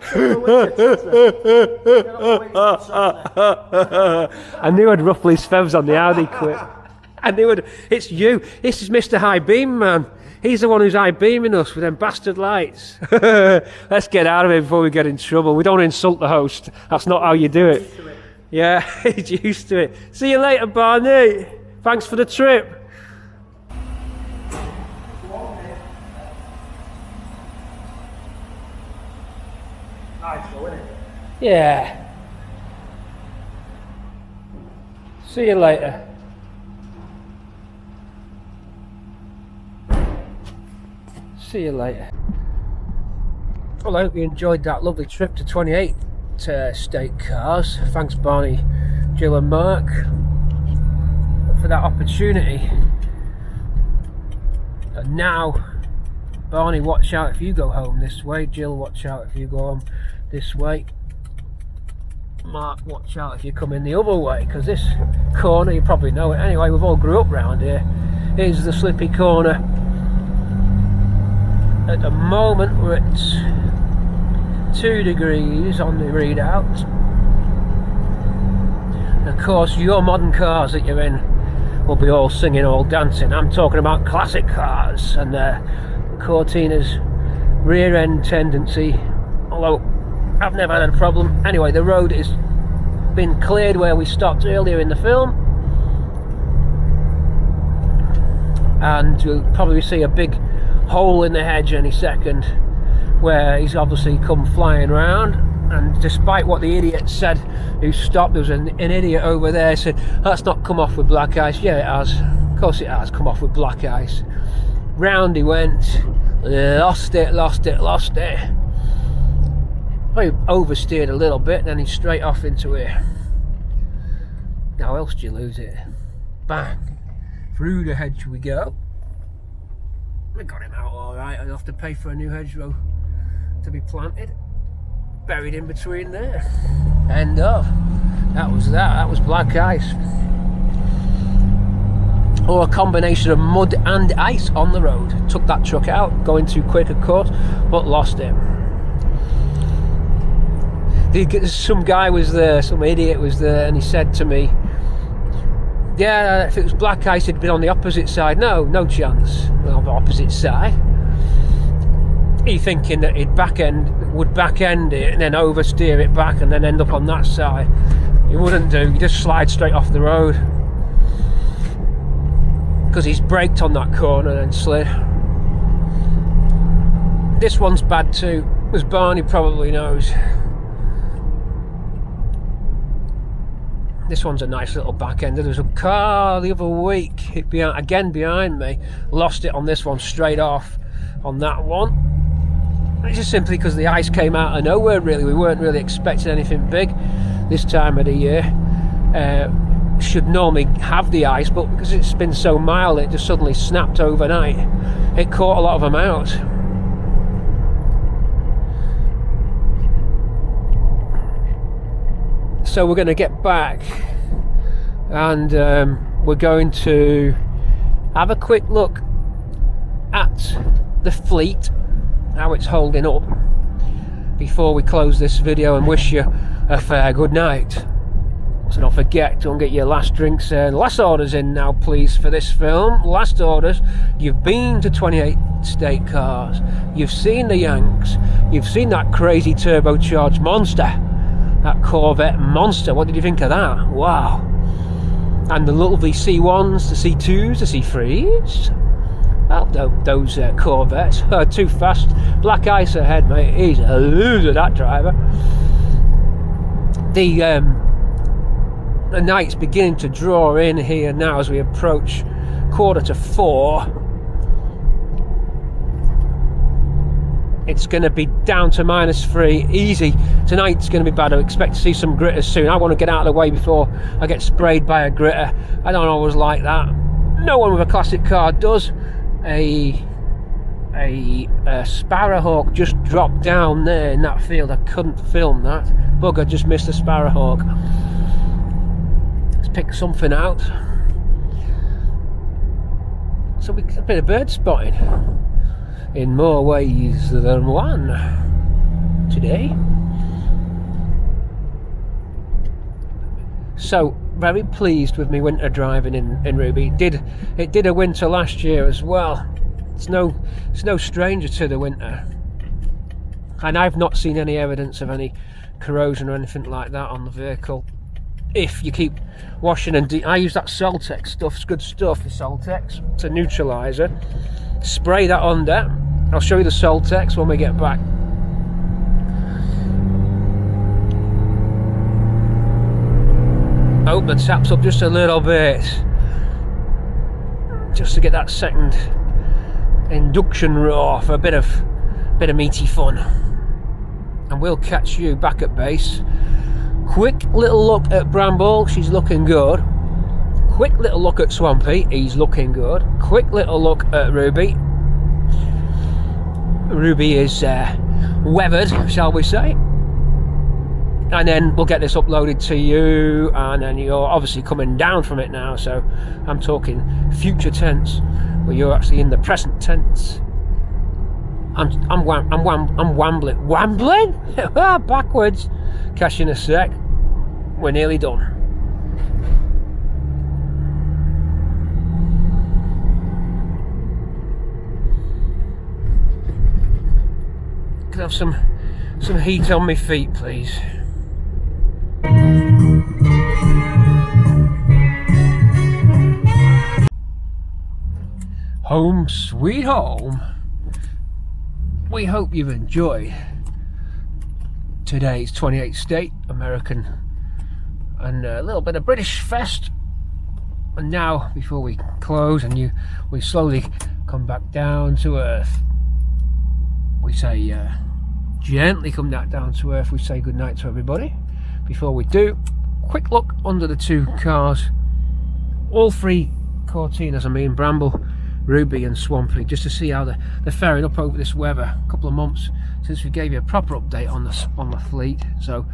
I knew I'd ruffle his feathers on the Audi quick. I knew it's you. This is Mr. High Beam Man. He's the one who's high beaming us with them bastard lights. Let's get out of here before we get in trouble. We don't insult the host. That's not how you do it. Yeah, he's used to it. See you later, Barney. Thanks for the trip. Nice, though, isn't it? Yeah. See you later. See you later. Well, I hope you enjoyed that lovely trip to 28 state cars. Thanks Barney, Jill and Mark for that opportunity. And now, Barney, watch out if you go home this way. Jill, watch out if you go home this way. Mark, watch out if you come in the other way, because this corner, you probably know it anyway, we've all grew up round here. Here's the slippy corner. At the moment we're at 2 degrees on the readout. And of course your modern cars that you're in will be all singing, all dancing. I'm talking about classic cars and Cortina's rear end tendency, although I've never had a problem. Anyway, the road has been cleared where we stopped earlier in the film, and you'll probably see a big hole in the hedge any second where he's obviously come flying round. And despite what the idiot said who stopped, there was an idiot over there who said that's not come off with black ice. Yeah, it has, of course it has come off with black ice. Round he went, lost it. Probably oversteered a little bit, then he's straight off into here. How else do you lose it? Bang, through the hedge we go. We got him out all right. I'll have to pay for a new hedgerow to be planted. Buried in between there. End of. That was that. That was black ice. Or a combination of mud and ice on the road. Took that truck out, going too quick of course, but lost it. Some guy was there, some idiot was there, and he said to me, yeah, if it was black ice it'd been on the opposite side. No chance on the opposite side. He thinking that would back end it and then oversteer it back and then end up on that side. He wouldn't do, you just slide straight off the road. Because he's braked on that corner and slid. This one's bad too, as Barney probably knows. This one's a nice little back end. There was a car the other week hit behind me, lost it on this one straight off on that one. It's just simply because the ice came out of nowhere really. We weren't really expecting anything big this time of the year. Should normally have the ice, but because it's been so mild it just suddenly snapped overnight. It caught a lot of them out. So we're going to get back and we're going to have a quick look at the fleet, how it's holding up, before we close this video and wish you a fair good night. So don't forget, don't get your last drinks and last orders in now please for this film. Last orders. You've been to 28 state cars, you've seen the Yanks, you've seen that crazy turbocharged monster, that Corvette monster. What did you think of that? Wow. And the lovely C1s, the C2s, the C3s. Well, those Corvettes are too fast. Black ice ahead, mate. He's a loser, that driver. the night's beginning to draw in here now as we approach 3:45. It's going to be down to -3, easy. Tonight's going to be bad. I expect to see some gritters soon. I want to get out of the way before I get sprayed by a gritter. I don't always like that. No one with a classic car does. A sparrowhawk just dropped down there in that field. I couldn't film that. Bugger, just missed a sparrowhawk. Let's pick something out. So we got a bit of bird spotting in more ways than one today. So very pleased with me winter driving in Ruby. It did a winter last year as well. It's no stranger to the winter, and I've not seen any evidence of any corrosion or anything like that on the vehicle. If you keep washing and I use that Soltex stuff. It's good stuff, the Soltex. It's a neutralizer. Spray that under. I'll show you the Soltex when we get back. Hope the tap's up just a little bit, just to get that second induction roar for a bit of meaty fun. And we'll catch you back at base. Quick little look at Bramble, she's looking good. Quick little look at Swampy, he's looking good. Quick little look at Ruby. Ruby is weathered, shall we say. And then we'll get this uploaded to you, and then you're obviously coming down from it now, so I'm talking future tense, where you're actually in the present tense. I'm wambling backwards. Catch you in a sec. We're nearly done. Can I have some heat on my feet, please? Home sweet home. We hope you've enjoyed today's 28 state American and a little bit of British fest. And now, before we close and we slowly come back down to earth, we say gently come back down to earth. We say good night to everybody. Before we do, quick look under the two cars, all three Cortinas, Bramble, Ruby and Swampy, just to see how they're faring up over this weather. A couple of months since we gave you a proper update on the fleet. So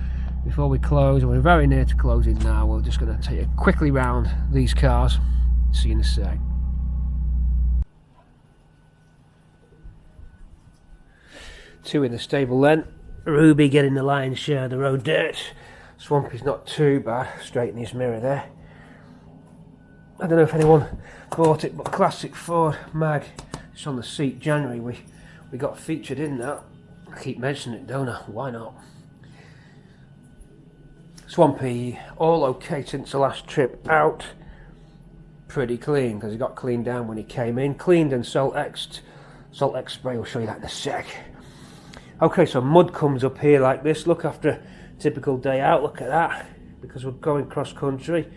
before we close, and we're very near to closing now, we're just going to take you quickly round these cars. See you in a sec. Two in the stable then. Ruby getting the lion's share of the road dirt. Swampy's not too bad, straighten his mirror there. I don't know if anyone bought it, but classic Ford mag. It's on the seat. January we got featured in that. I keep mentioning it, don't I? Why not? Swampy, all okay since the last trip out. Pretty clean, because he got cleaned down when he came in. Cleaned and Salt-X spray, we'll show you that in a sec. Okay, so mud comes up here like this. Look, after a typical day out, look at that. Because we're going cross country,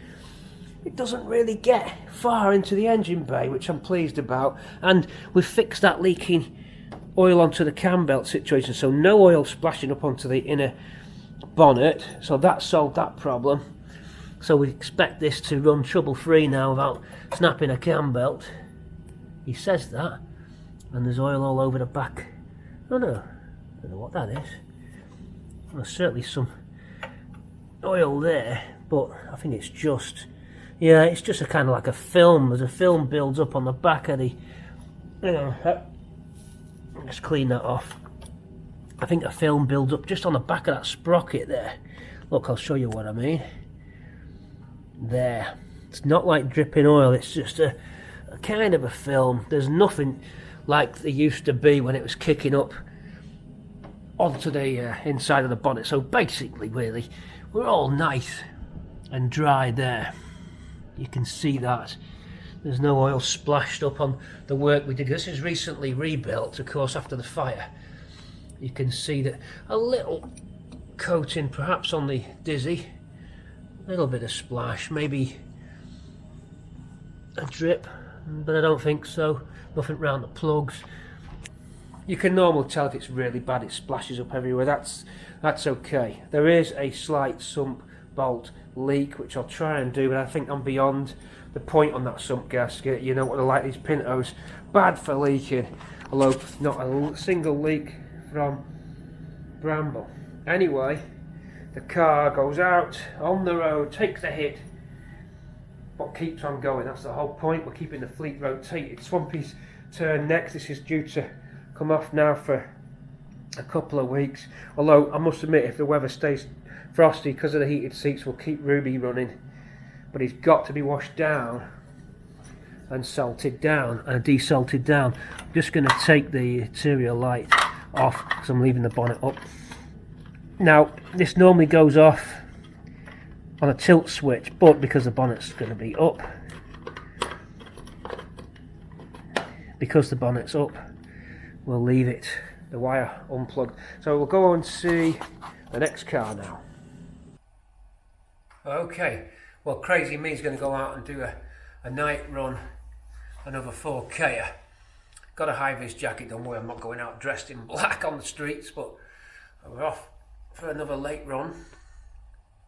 it doesn't really get far into the engine bay, which I'm pleased about. And we've fixed that leaking oil onto the cam belt situation, so no oil splashing up onto the inner bonnet. So that solved that problem. So we expect this to run trouble-free now without snapping a cam belt. He says that. And there's oil all over the back. Oh no, I don't know what that is. There's certainly some oil there, but I think it's just, yeah, it's just a kind of like a film. There's a film builds up on the back of the, just clean that off. I think a film builds up just on the back of that sprocket there. Look, I'll show you what I mean. There. It's not like dripping oil, it's just a kind of a film. There's nothing like there used to be when it was kicking up onto the inside of the bonnet. So basically, really, we're all nice and dry there. You can see that. There's no oil splashed up on the work we did. This is recently rebuilt, of course, after the fire. You can see that a little coating perhaps on the Dizzy, a little bit of splash, maybe a drip, but I don't think so. Nothing round the plugs. You can normally tell if it's really bad, it splashes up everywhere. That's okay. There is a slight sump bolt leak, which I'll try and do, but I think I'm beyond the point on that sump gasket. You know what they're like, these Pintos, bad for leaking, although not a single leak from Bramble. Anyway, the car goes out on the road, takes a hit, but keeps on going. That's the whole point. We're keeping the fleet rotated. Swampy's turn next. This is due to come off now for a couple of weeks, although I must admit, if the weather stays frosty because of the heated seats, we'll keep Ruby running, but he's got to be washed down and salted down and desalted down. I'm just going to take the interior light off because I'm leaving the bonnet up. Now this normally goes off on a tilt switch, but because the bonnet's going to be up, we'll leave it, the wire unplugged. So we'll go and see the next car now. Okay, well, Crazy Me's going to go out and do a night run, another 4K. Got a high-vis jacket, don't worry, I'm not going out dressed in black on the streets, but we're off for another late run.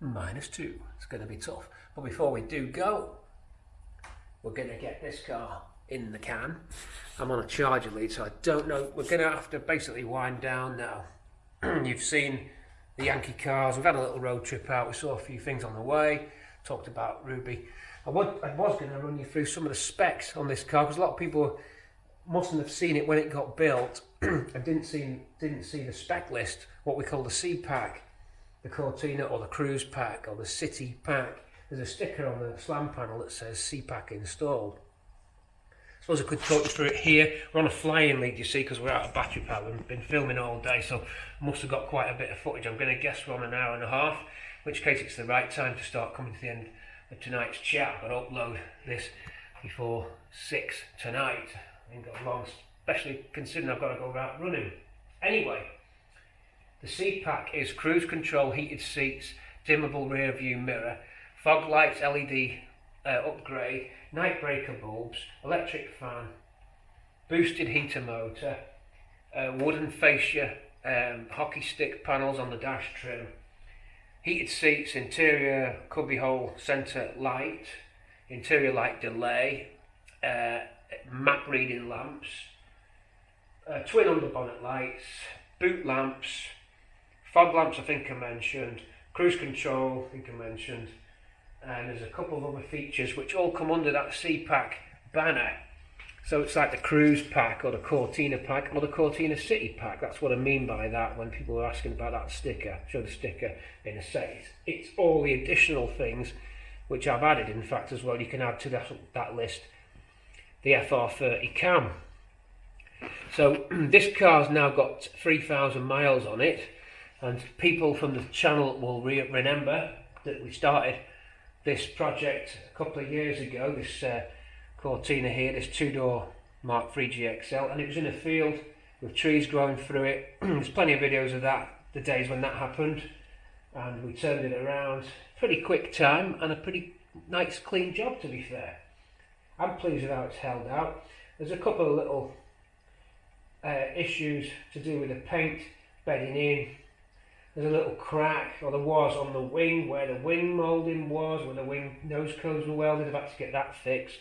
-2, it's going to be tough. But before we do go, we're going to get this car in the can. I'm on a charger lead, so I don't know. We're going to have to basically wind down now. You've seen the Yankee cars. We've had a little road trip out. We saw a few things on the way. Talked about Ruby. I was going to run you through some of the specs on this car, because a lot of people mustn't have seen it when it got built and didn't see the spec list, what we call the C pack, the Cortina or the Cruise pack or the City pack. There's a sticker on the slam panel that says C pack installed. I suppose I could talk you through it here. We're on a flying lead, you see, because we're out of battery power. We've been filming all day, so must have got quite a bit of footage. I'm going to guess we're on an hour and a half, in which case it's the right time to start coming to the end of tonight's chat. I've got to upload this before 6 tonight. I ain't got long, especially considering I've got to go out running. Anyway, the C-Pack is cruise control, heated seats, dimmable rear view mirror, fog lights, LED upgrade, night breaker bulbs, electric fan, boosted heater motor, wooden fascia, hockey stick panels on the dash trim, heated seats, interior cubbyhole centre light, interior light delay, map reading lamps, twin underbonnet lights, boot lamps, fog lamps I think I mentioned, cruise control I think I mentioned, and there's a couple of other features which all come under that C-Pack banner. So it's like the Cruise Pack or the Cortina Pack or the Cortina City Pack. That's what I mean by that when people are asking about that sticker. Show the sticker in a sec. It's all the additional things which I've added, in fact, as well. You can add to that list the FR30 cam. So this car's now got 3,000 miles on it, and people from the channel will remember that we started this project a couple of years ago, this Cortina here, this two-door Mark III GXL, and it was in a field with trees growing through it. There's plenty of videos of that, the days when that happened, and we turned it around. Pretty quick time and a pretty nice clean job, to be fair. I'm pleased with how it's held out. There's a couple of little issues to do with the paint bedding in. There's a little crack, or there was, on the wing where the wing moulding was, where the wing nose cones were welded. I've had to get that fixed.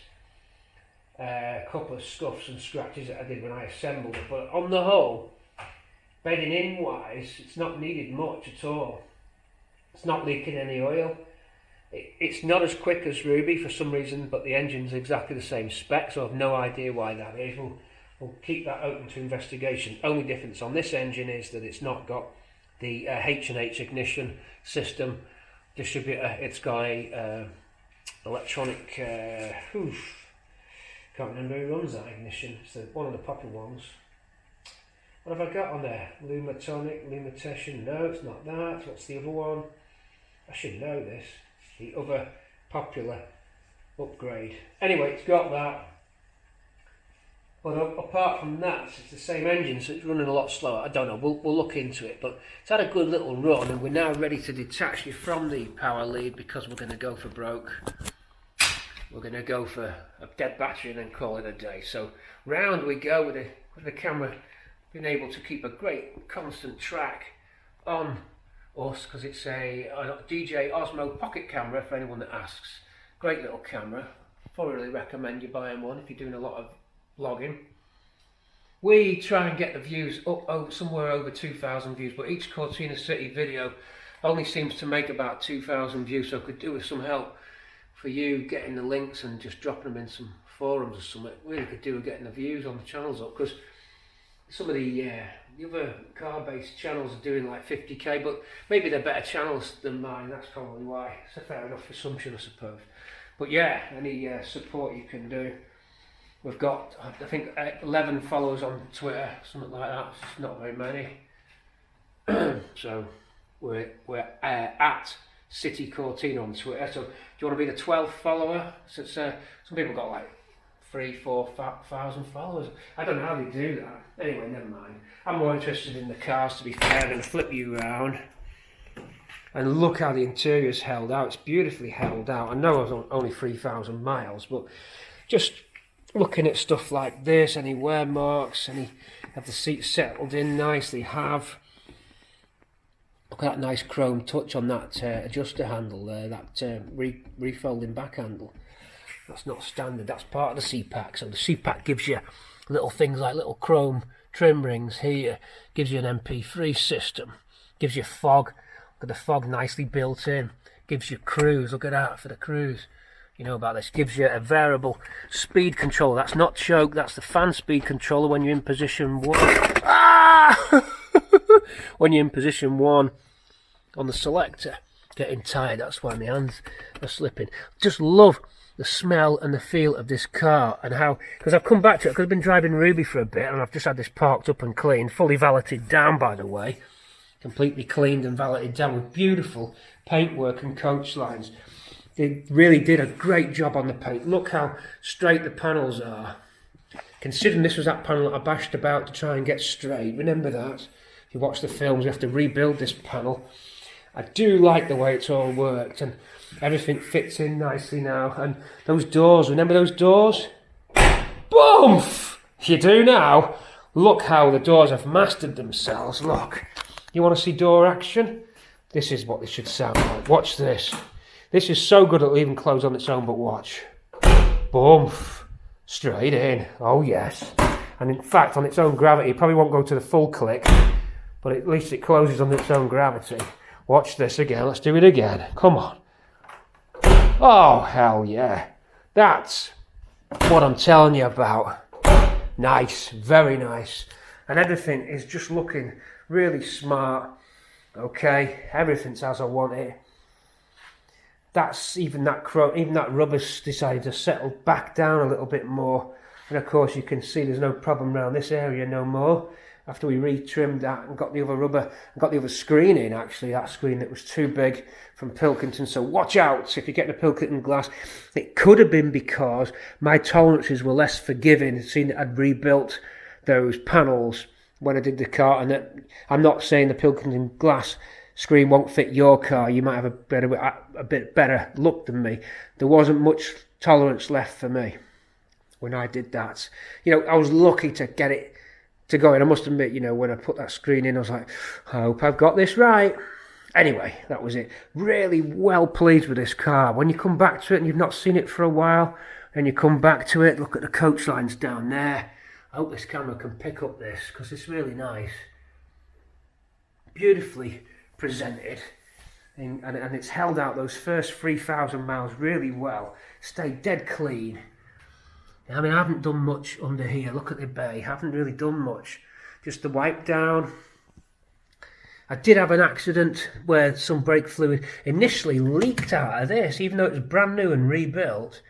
A couple of scuffs and scratches that I did when I assembled it, but on the whole, bedding in wise, it's not needed much at all. It's not leaking any oil. It's not as quick as Ruby for some reason, but the engine's exactly the same spec, so I've no idea why that is. We'll keep that open to investigation. Only difference on this engine is that it's not got the H&H ignition system distributor. It's got a electronic, can't remember who runs that ignition. It's one of the popular ones. What have I got on there? Lumatonic, Lumitation, no, it's not that. What's the other one? I should know this. The other popular upgrade. Anyway, it's got that. But up apart from that, it's the same engine, so it's running a lot slower. I don't know, we'll look into it, but it's had a good little run, and we're now ready to detach you from the power lead because we're going to go for broke. We're going to go for a dead battery and then call it a day. So round we go with the camera being able to keep a great constant track on us, because it's a DJ Osmo pocket camera for anyone that asks. Great little camera. Thoroughly recommend you buying one if you're doing a lot of vlogging. We try and get the views up somewhere over 2,000 views, but each Cortina City video only seems to make about 2,000 views, so could do with some help for you getting the links and just dropping them in some forums or something. Really could do with getting the views on the channels up, because some of the other car-based channels are doing like 50k, but maybe they're better channels than mine. That's probably why. It's a fair enough assumption, I suppose. But yeah, any support you can do. We've got, I think, 11 followers on Twitter, something like that. It's not very many. So we're at City Cortina on Twitter. So do you want to be the 12th follower? So it's, some people got like 3,000-4,000 followers. I don't know how they do that. Anyway, never mind. I'm more interested in the cars, to be fair. I'm going to flip you around. And look how the interior's held out. It's beautifully held out. I know I was only 3,000 miles, but just looking at stuff like this, any wear marks, have the seats settled in nicely, look at that nice chrome touch on that adjuster handle there, that refolding back handle. That's not standard, that's part of the C-Pack. So the C-Pack gives you little things like little chrome trim rings here, gives you an MP3 system, gives you fog. Look at the fog nicely built in, gives you cruise, look at that for the cruise. You know about this, gives you a variable speed controller. That's not choke, that's the fan speed controller when you're in position 1. Ah! When you're in position 1 on the selector, getting tired, that's why my hands are slipping. Just love the smell and the feel of this car, and how, because I've come back to it, because I've been driving Ruby for a bit, and I've just had this parked up and cleaned, fully valeted down by the way. Completely cleaned and valeted down with beautiful paintwork and coach lines. They really did a great job on the paint. Look how straight the panels are. Considering this was that panel that I bashed about to try and get straight. Remember that. If you watch the films, you have to rebuild this panel. I do like the way it's all worked, and everything fits in nicely now. And those doors, remember those doors? Boom! You do now. Look how the doors have mastered themselves. Look. You want to see door action? This is what this should sound like. Watch this. This is so good it'll even close on its own, but watch. Boom. Straight in. Oh yes. And in fact, on its own gravity, it probably won't go to the full click, but at least it closes on its own gravity. Watch this again. Let's do it again. Come on. Oh, hell yeah. That's what I'm telling you about. Nice. Very nice. And everything is just looking really smart. Okay, everything's as I want it. That's even that rubber's decided to settle back down a little bit more, and of course you can see there's no problem around this area no more. After we retrimmed that and got the other rubber and got the other screen in, actually that screen that was too big from Pilkington. So watch out if you get the Pilkington glass. It could have been because my tolerances were less forgiving, seeing that I'd rebuilt those panels when I did the car, and that I'm not saying the Pilkington glass screen won't fit your car. You might have a bit better look than me. There wasn't much tolerance left for me when I did that. You know, I was lucky to get it to go in. I must admit, you know, when I put that screen in, I was like, I hope I've got this right. Anyway, that was it. Really well pleased with this car. When you come back to it and you've not seen it for a while, and you come back to it, look at the coach lines down there. I hope this camera can pick up this, because it's really nice. Beautifully presented, and it's held out those first 3,000 miles really well. Stayed dead clean. I mean, I haven't done much under here. Look at the bay. Haven't really done much. Just the wipe down. I did have an accident where some brake fluid initially leaked out of this, even though it was brand new and rebuilt.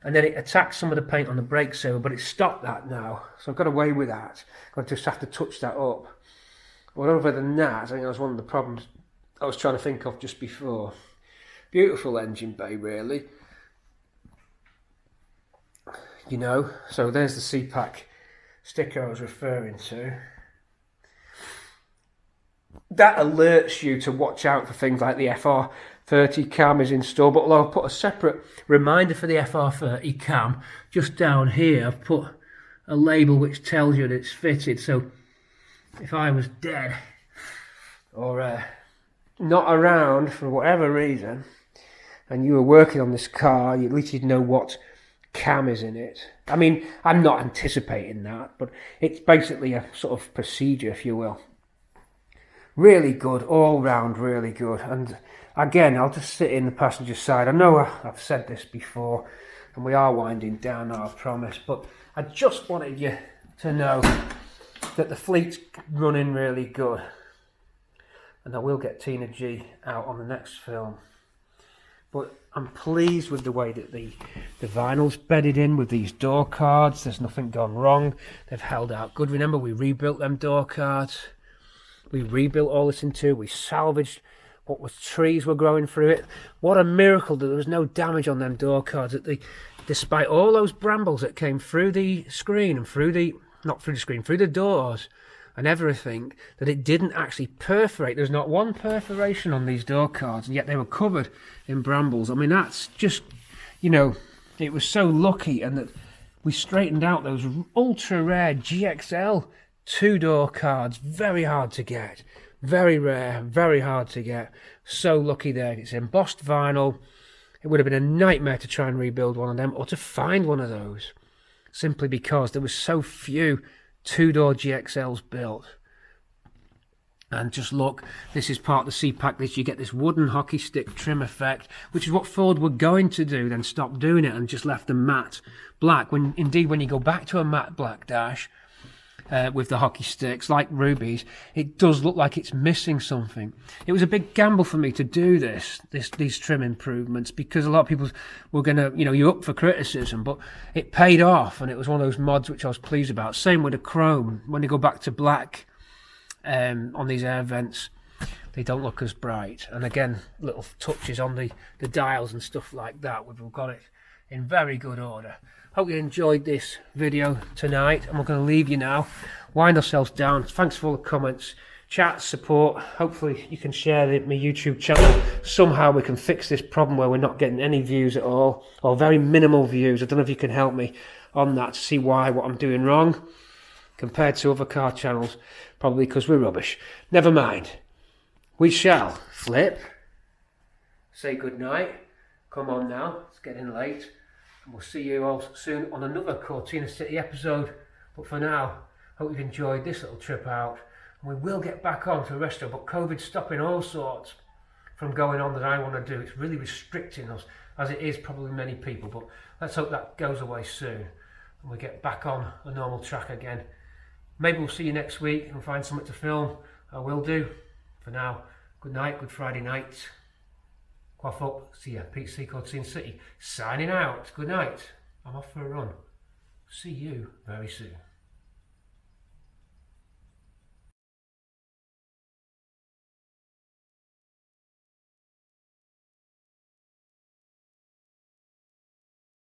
And then it attacked some of the paint on the brake servo, but it's stopped that now. So I've got away with that. I just have to touch that up. But other than that, I think that was one of the problems I was trying to think of just before. Beautiful engine bay, really. You know, so there's the C-Pack sticker I was referring to, that alerts you to watch out for things like the FR30 cam is installed. But I'll put a separate reminder for the FR30 cam just down here. I've put a label which tells you that it's fitted. So if I was dead or not around for whatever reason, and you were working on this car, at least you'd know what cam is in it. I mean, I'm not anticipating that, but it's basically a sort of procedure, if you will. Really good, all round really good. And again, I'll just sit in the passenger side. I know I've said this before, and we are winding down now, I promise, but I just wanted you to know that the fleet's running really good. And I will get Tina G out on the next film. But I'm pleased with the way that the vinyl's bedded in with these door cards. There's nothing gone wrong. They've held out good. Remember, we rebuilt them door cards. We rebuilt all this interior. We salvaged what was trees were growing through it. What a miracle that there was no damage on them door cards. That despite all those brambles that came through the screen and through the doors and everything, that it didn't actually perforate. There's not one perforation on these door cards, and yet they were covered in brambles. I mean, that's just, you know, it was so lucky, and that we straightened out those ultra rare GXL 2-door cards. Very hard to get, very rare, very hard to get. So lucky there. It's embossed vinyl. It would have been a nightmare to try and rebuild one of them, or to find one of those, simply because there was so few 2-door GXLs built. And just look, this is part of the C package. You get this wooden hockey stick trim effect, which is what Ford were going to do, then stopped doing it and just left them matte black. When you go back to a matte black dash with the hockey sticks, like Ruby's, it does look like it's missing something. It was a big gamble for me to do these trim improvements, because a lot of people were going to, you're up for criticism, but it paid off, and it was one of those mods which I was pleased about. Same with the chrome. When they go back to black on these air vents, they don't look as bright. And again, little touches on the dials and stuff like that. We've got it in very good order. Hope you enjoyed this video tonight, and we're going to leave you now. Wind ourselves down. Thanks for all the comments, chat, support. Hopefully you can share my YouTube channel. Somehow we can fix this problem where we're not getting any views at all, or very minimal views. I don't know if you can help me on that to see what I'm doing wrong compared to other car channels. Probably because we're rubbish. Never mind. We shall flip, say goodnight. Come on now, it's getting late. And we'll see you all soon on another Cortina City episode. But for now, hope you've enjoyed this little trip out. And we will get back on to the resto, but COVID's stopping all sorts from going on that I want to do. It's really restricting us, as it is probably many people. But let's hope that goes away soon and we get back on a normal track again. Maybe we'll see you next week and find something to film. I will do. For now, good night, good Friday night. Quaff up. See ya. Pete C. Cortina City signing out. Good night. I'm off for a run. See you very soon.